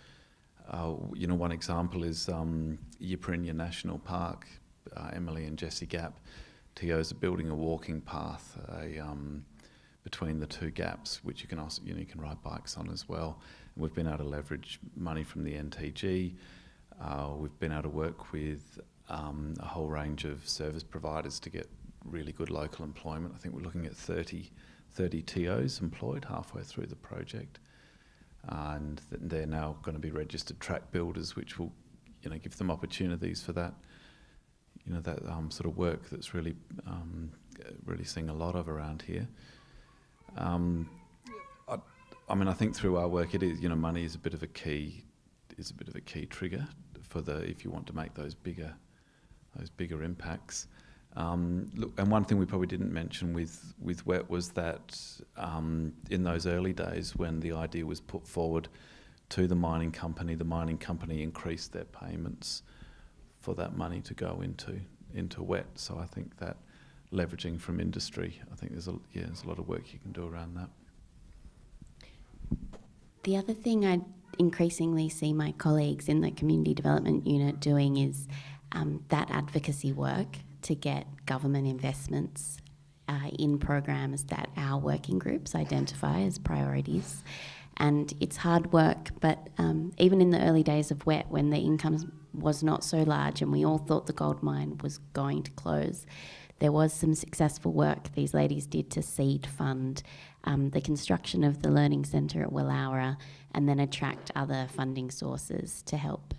One example is Yipirinya National Park. Emily and Jesse Gap, TOs are building a walking path between the 2 gaps, which you can also you can ride bikes on as well. And we've been able to leverage money from the NTG. We've been able to work with a whole range of service providers to get really good local employment. I think we're looking at 30 TOs employed halfway through the project. and they're now going to be registered track builders, which will, give them opportunities for that, that sort of work that's really seeing a lot of around here. I think through our work, it is, money is a bit of a key trigger for if you want to make those bigger impacts. Look, and one thing we probably didn't mention with WET was that in those early days when the idea was put forward to the mining company increased their payments for that money to go into WET. So I think that leveraging from industry, I think there's a lot of work you can do around that. The other thing I increasingly see my colleagues in the community development unit doing is that advocacy work to get government investments in programs that our working groups identify as priorities. And it's hard work, but even in the early days of WET, when the income was not so large and we all thought the gold mine was going to close, there was some successful work these ladies did to seed fund the construction of the Learning Centre at Woollowra and then attract other funding sources to help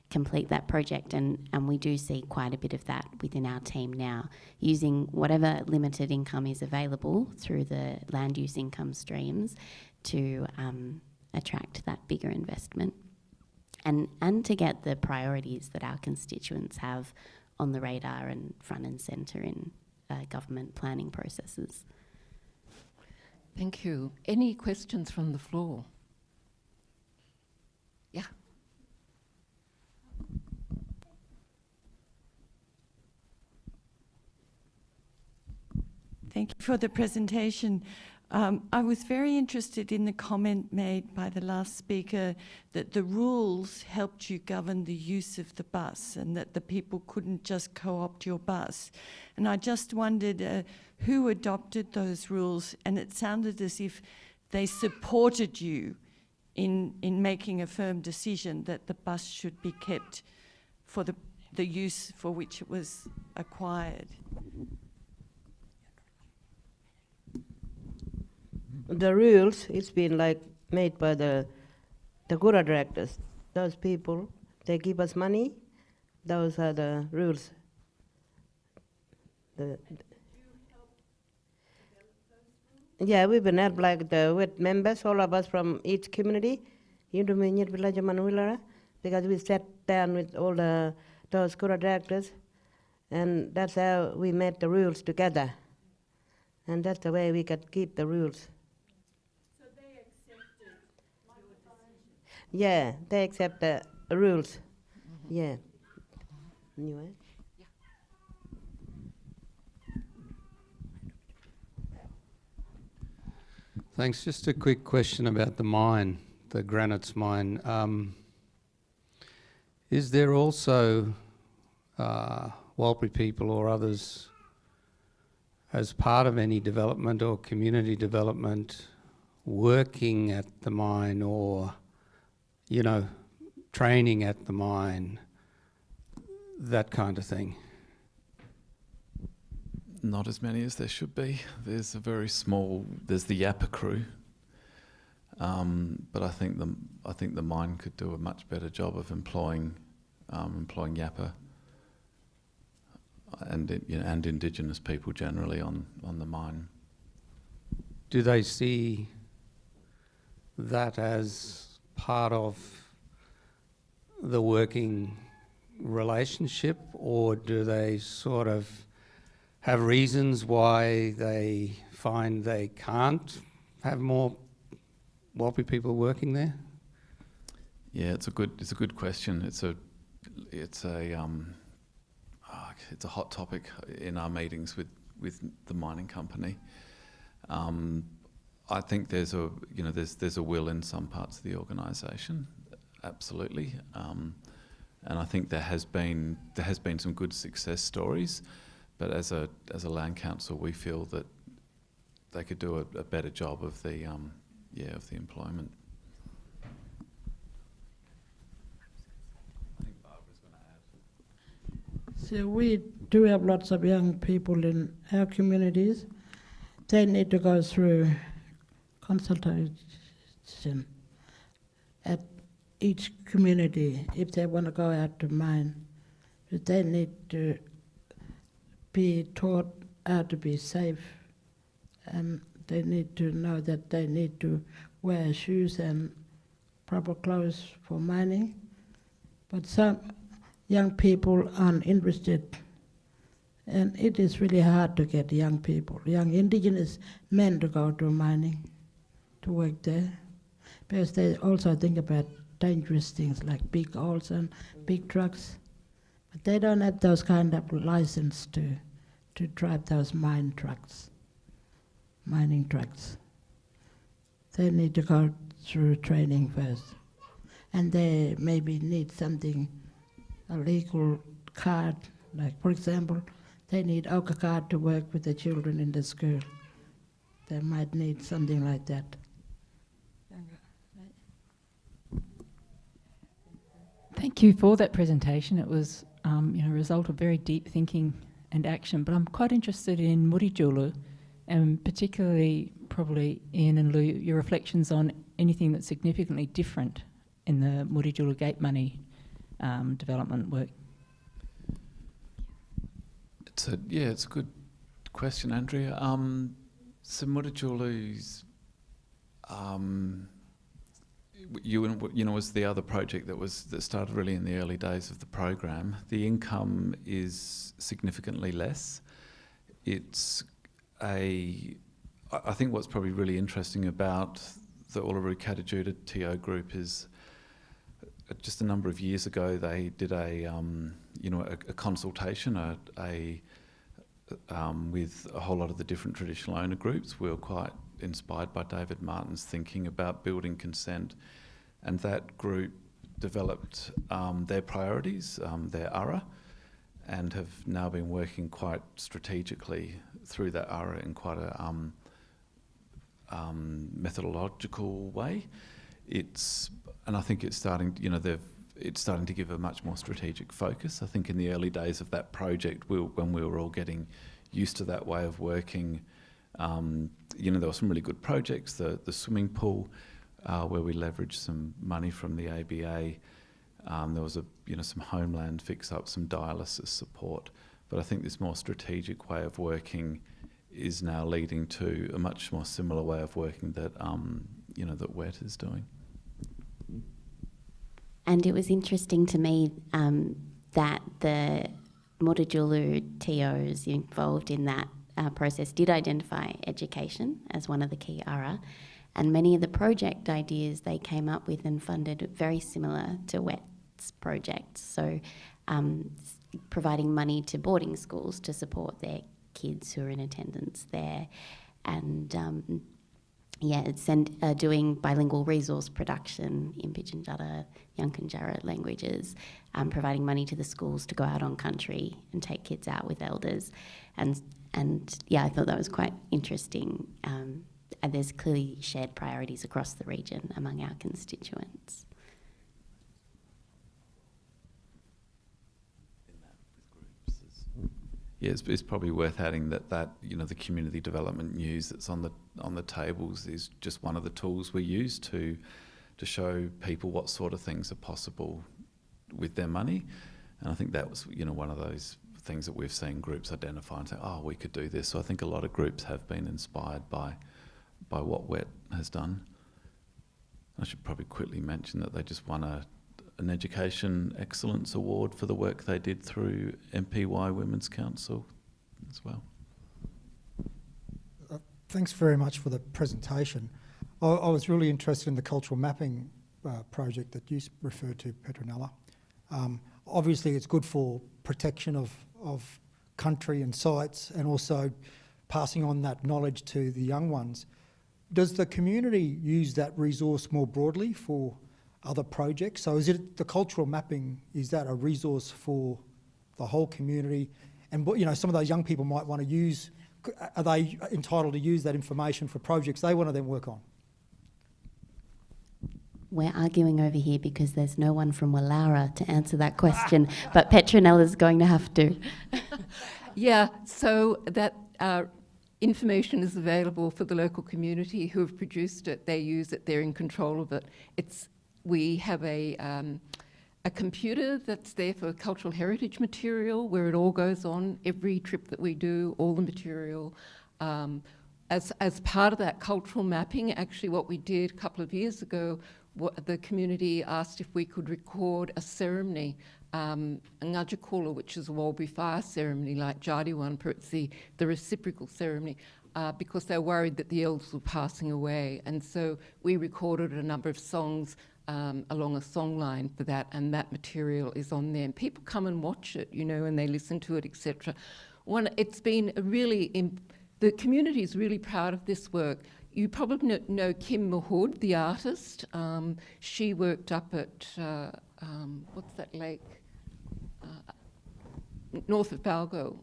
complete that project. And we do see quite a bit of that within our team now, using whatever limited income is available through the land use income streams to attract that bigger investment and to get the priorities that our constituents have on the radar and front and centre in government planning processes. Thank you. Any questions from the floor? Yeah. Thank you for the presentation. I was very interested in the comment made by the last speaker that the rules helped you govern the use of the bus and that the people couldn't just co-opt your bus. And I just wondered who adopted those rules, and it sounded as if they supported you in making a firm decision that the bus should be kept for the use for which it was acquired. The rules, it's been like made by the Gura directors. Those people, they give us money. Those are the rules. Yeah, we've been helped like with members, all of us from each community, because we sat down with all those Gura directors, and that's how we made the rules together. And that's the way we could keep the rules. Yeah, they accept the rules. Mm-hmm. Yeah. Anyway. Yeah. Thanks. Just a quick question about the mine, the Granites mine. Is there also Warlpiri people or others as part of any development or community development working at the mine or training at the mine, that kind of thing? Not as many as there should be. There's a very small. There's the Yappa crew, but I think the mine could do a much better job of employing Yappa and Indigenous people generally on the mine. Do they see that as part of the working relationship, or do they sort of have reasons why they find they can't have more Warlpiri people working there? Yeah, it's a good question. It's a hot topic in our meetings with the mining company. I think there's a will in some parts of the organisation, absolutely, and I think there has been some good success stories, but as a land council, we feel that they could do a better job of the employment. I think Barbara's going to add. So we do have lots of young people in our communities. They need to go through consultation. at each community if they want to go out to mine. But they need to be taught how to be safe, and they need to know that they need to wear shoes and proper clothes for mining. But some young people aren't interested, and it is really hard to get young people, young indigenous men to go to mining, to work there, because they also think about dangerous things like big holes and big trucks. But they don't have those kind of license to drive those mining trucks. They need to go through training first. And they maybe need something, a legal card, like for example, they need OCA card to work with the children in the school. They might need something like that. Thank you for that presentation. It was a result of very deep thinking and action, but I'm quite interested in Murijulu, and particularly probably Ian and Lou, your reflections on anything that's significantly different in the Murijulu gate money development work. It's a good question, Andrea. So Murijulu's, was the other project that started really in the early days of the program. The income is significantly less. I think what's probably really interesting about the Uluru Katajuda TO group is just a number of years ago they did a consultation with a whole lot of the different traditional owner groups. We were quite inspired by David Martin's thinking about building consent, and that group developed their priorities, their ARA, and have now been working quite strategically through that ARA in quite a methodological way. And I think it's starting to give a much more strategic focus. I think in the early days of that project, when we were all getting used to that way of working, there were some really good projects. The swimming pool, where we leveraged some money from the ABA. There was some homeland fix-up, some dialysis support. But I think this more strategic way of working is now leading to a much more similar way of working that that WET is doing. And it was interesting to me that the Murijulu TOs involved in that process did identify education as one of the key ARA, and many of the project ideas they came up with and funded very similar to WET's projects. So providing money to boarding schools to support their kids who are in attendance there, and doing bilingual resource production in Pitjantjatjara, Yankunytjatjara languages, providing money to the schools to go out on country and take kids out with elders, and I thought that was quite interesting. And there's clearly shared priorities across the region among our constituents. Yeah, it's probably worth adding that the community development news that's on the tables is just one of the tools we use to show people what sort of things are possible with their money, and I think that was one of those things that we've seen groups identify and say, oh, we could do this. So I think a lot of groups have been inspired by what WET has done. I should probably quickly mention that they just won an Education Excellence Award for the work they did through MPY Women's Council as well. Thanks very much for the presentation. I was really interested in the cultural mapping project that you referred to, Petronella. Obviously it's good for protection of country and sites, and also passing on that knowledge to the young ones. Does the community use that resource more broadly for other projects? So is it the cultural mapping, is that a resource for the whole community? And some of those young people might want to use, are they entitled to use that information for projects they want to then work on? We're arguing over here because there's no one from Wallaura to answer that question, but Petronella's going to have to. Yeah, so that information is available for the local community who have produced it. They use it, they're in control of it. we have a computer that's there for cultural heritage material, where it all goes on, every trip that we do, all the material. As part of that cultural mapping, actually what we did a couple of years ago, the community asked if we could record a ceremony, a Ngajikula, which is a Walbury fire ceremony like Jadiwan, but it's the reciprocal ceremony, because they were worried that the elders were passing away. And so we recorded a number of songs along a song line for that, and that material is on there. And people come and watch it, you know, and they listen to it, etc. It's been a really, the community is really proud of this work. You probably know Kim Mahood, the artist. She worked up at, what's that lake? North of Balgo.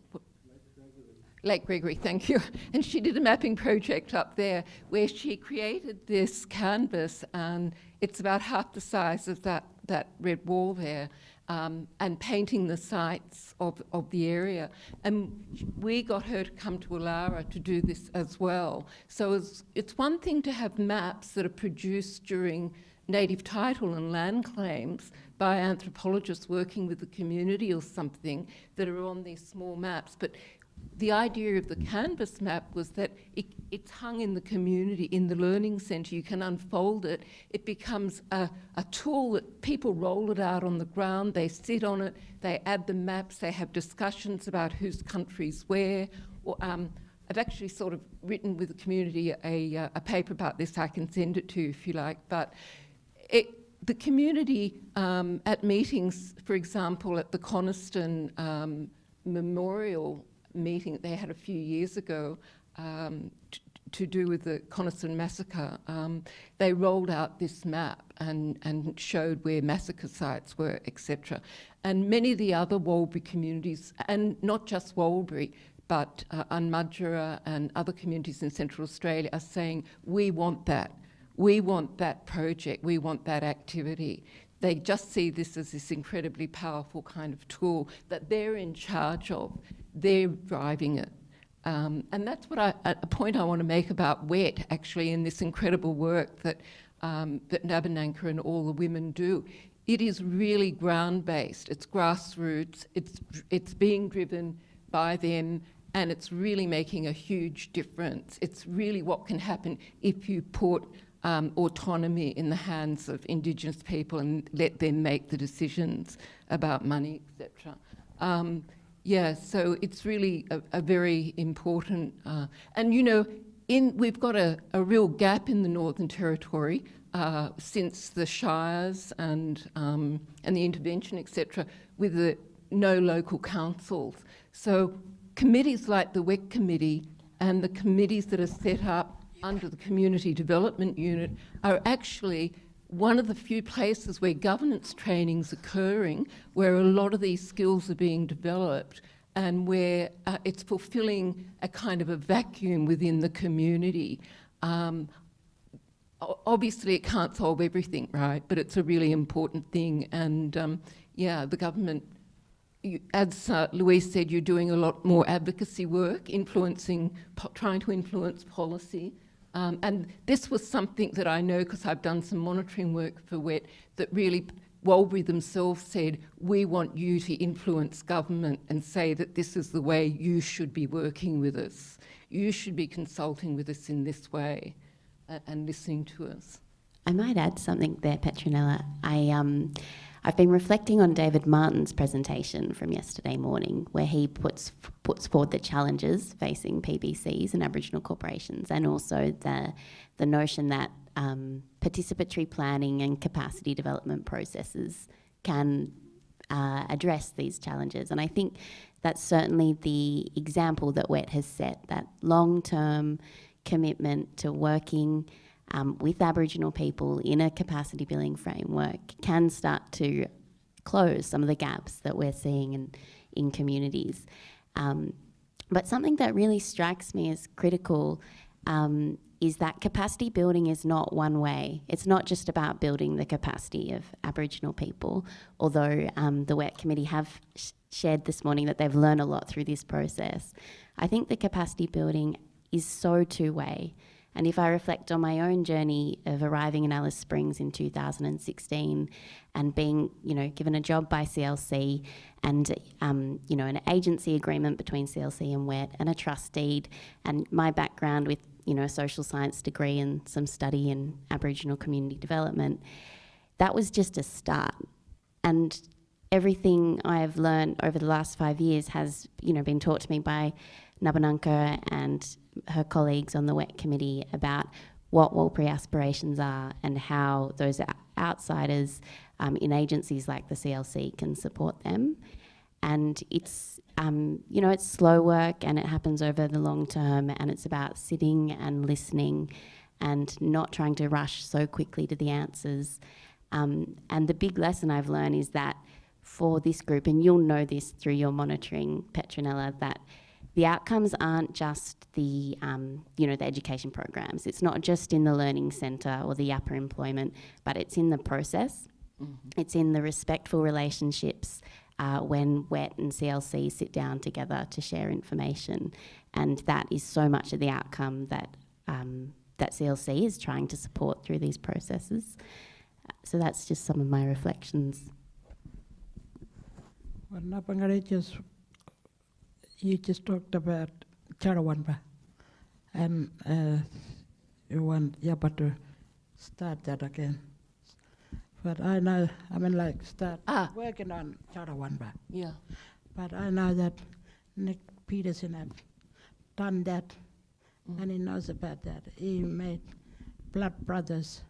Lake Gregory, thank you. And she did a mapping project up there where she created this canvas, and it's about half the size of that red wall there, and painting the sites of the area. And we got her to come to Ulara to do this as well. So it's one thing to have maps that are produced during native title and land claims by anthropologists working with the community or something that are on these small maps, but the idea of the canvas map was that it's hung in the community, in the learning centre. You can unfold it. It becomes a tool that people roll it out on the ground, they sit on it, they add the maps, they have discussions about whose country's where. Or, I've actually sort of written with the community a paper about this. I can send it to you if you like. But the community at meetings, for example, at the Coniston Memorial meeting they had a few years ago to do with the Coniston massacre, they rolled out this map and showed where massacre sites were, etc. And many of the other Walbury communities, and not just Walbury, but Unmudgera and other communities in Central Australia are saying, we want that. We want that project. We want that activity. They just see this as this incredibly powerful kind of tool that they're in charge of. They're driving it. And that's what a point I want to make about WET, actually, in this incredible work that Nabananka and all the women do. It is really ground-based. It's grassroots. It's being driven by them, and it's really making a huge difference. It's really what can happen if you put autonomy in the hands of Indigenous people and let them make the decisions about money, etc. Yeah, so it's really a very important, and you know, we've got a real gap in the Northern Territory since the shires and the intervention, etc., with the no local councils. So committees like the WEC committee and the committees that are set up under the Community Development Unit are actually one of the few places where governance training's occurring, where a lot of these skills are being developed, and where it's fulfilling a kind of a vacuum within the community. Obviously, it can't solve everything, right? But it's a really important thing. And yeah, the government, as Louise said, you're doing a lot more advocacy work, trying to influence policy. And this was something that I know, because I've done some monitoring work for WET, that really Walbury themselves said, we want you to influence government and say that this is the way you should be working with us. You should be consulting with us in this way and listening to us. I might add something there, Petronella. I've been reflecting on David Martin's presentation from yesterday morning, where he puts forward the challenges facing PBCs and Aboriginal corporations, and also the notion that participatory planning and capacity development processes can address these challenges. And I think that's certainly the example that WET has set, that long-term commitment to working with Aboriginal people in a capacity building framework can start to close some of the gaps that we're seeing in communities. But something that really strikes me as critical is that capacity building is not one way. It's not just about building the capacity of Aboriginal people, although the WET committee have shared this morning that they've learned a lot through this process. I think the capacity building is so two-way. And if I reflect on my own journey of arriving in Alice Springs in 2016 and being, given a job by CLC and, an agency agreement between CLC and WET and a trust deed, and my background with, a social science degree and some study in Aboriginal community development, that was just a start. And everything I have learned over the last 5 years has, been taught to me by Nabanunka and her colleagues on the WET committee about what Warlpiri aspirations are and how those outsiders in agencies like the CLC can support them. And it's, it's slow work and it happens over the long term, and it's about sitting and listening and not trying to rush so quickly to the answers. And the big lesson I've learned is that for this group, and you'll know this through your monitoring, Petronella, that the outcomes aren't just the, the education programs. It's not just in the learning centre or the upper employment, but it's in the process. Mm-hmm. It's in the respectful relationships when WET and CLC sit down together to share information. And that is so much of the outcome that, that CLC is trying to support through these processes. So that's just some of my reflections. Well, Napangari, you just talked about Charawanba, and you want Yapa to start that again. But I know, start working on Charawanba. Yeah. But I know that Nick Peterson have done that, and he knows about that. He made Blood Brothers,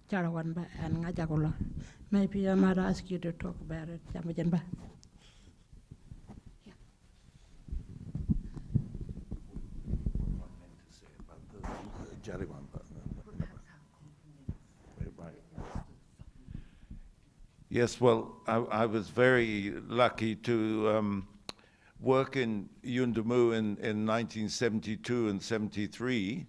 Charawanba and Ngajagola. Maybe I might ask you to talk about it, Jamajanba. Yes, well, I was very lucky to work in Yundamu in 1972 and 73,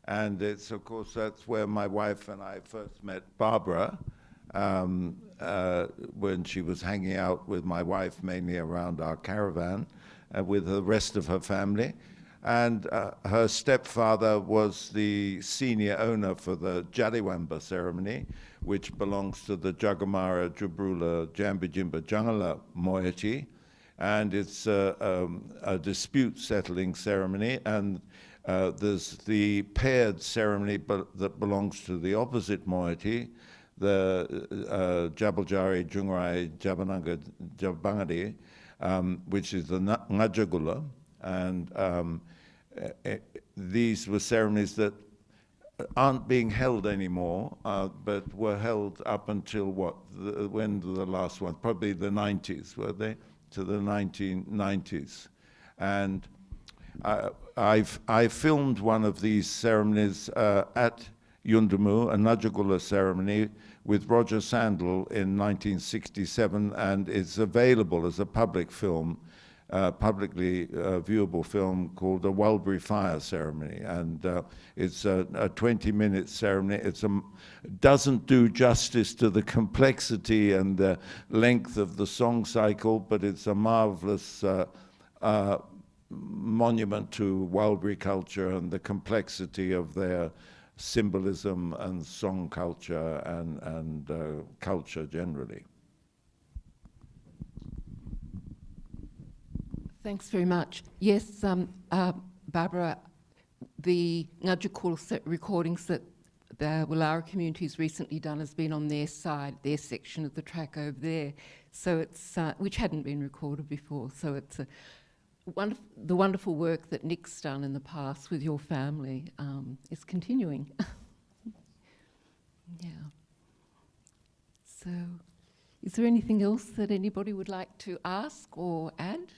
and it's, of course, that's where my wife and I first met Barbara, when she was hanging out with my wife mainly around our caravan with the rest of her family. And her stepfather was the senior owner for the Jaliwamba ceremony, which belongs to the Jagamara Jubrula Jambijimba Jangala moiety. And it's a dispute settling ceremony. And there's the paired ceremony that belongs to the opposite moiety, the Jabaljari Jungrai Jabananga Jabangadi, which is the Ngajagula. And these were ceremonies that aren't being held anymore, but were held up until when the last one? Probably the 90s, were they? To the 1990s. And I filmed one of these ceremonies at Yundamu, a Ngajagula ceremony, with Roger Sandel in 1967, and it's available as a public film, publicly viewable film called the Warlpiri Fire Ceremony. And it's a 20-minute ceremony. It doesn't do justice to the complexity and the length of the song cycle, but it's a marvelous monument to Warlpiri culture and the complexity of their symbolism and song culture and culture generally. Thanks very much. Yes, Barbara, the Ngajikul recordings that the Willara community's recently done has been on their side, their section of the track over there. So it's, which hadn't been recorded before. So it's the wonderful work that Nick's done in the past with your family is continuing. Yeah. So is there anything else that anybody would like to ask or add?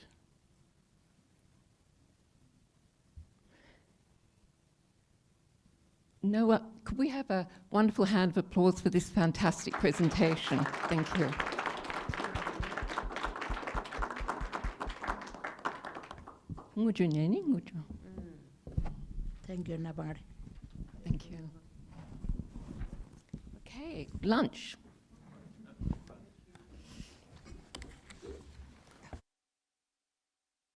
No, could we have a wonderful hand of applause for this fantastic presentation? Thank you. Thank you, Nabari. Thank you. Okay, lunch.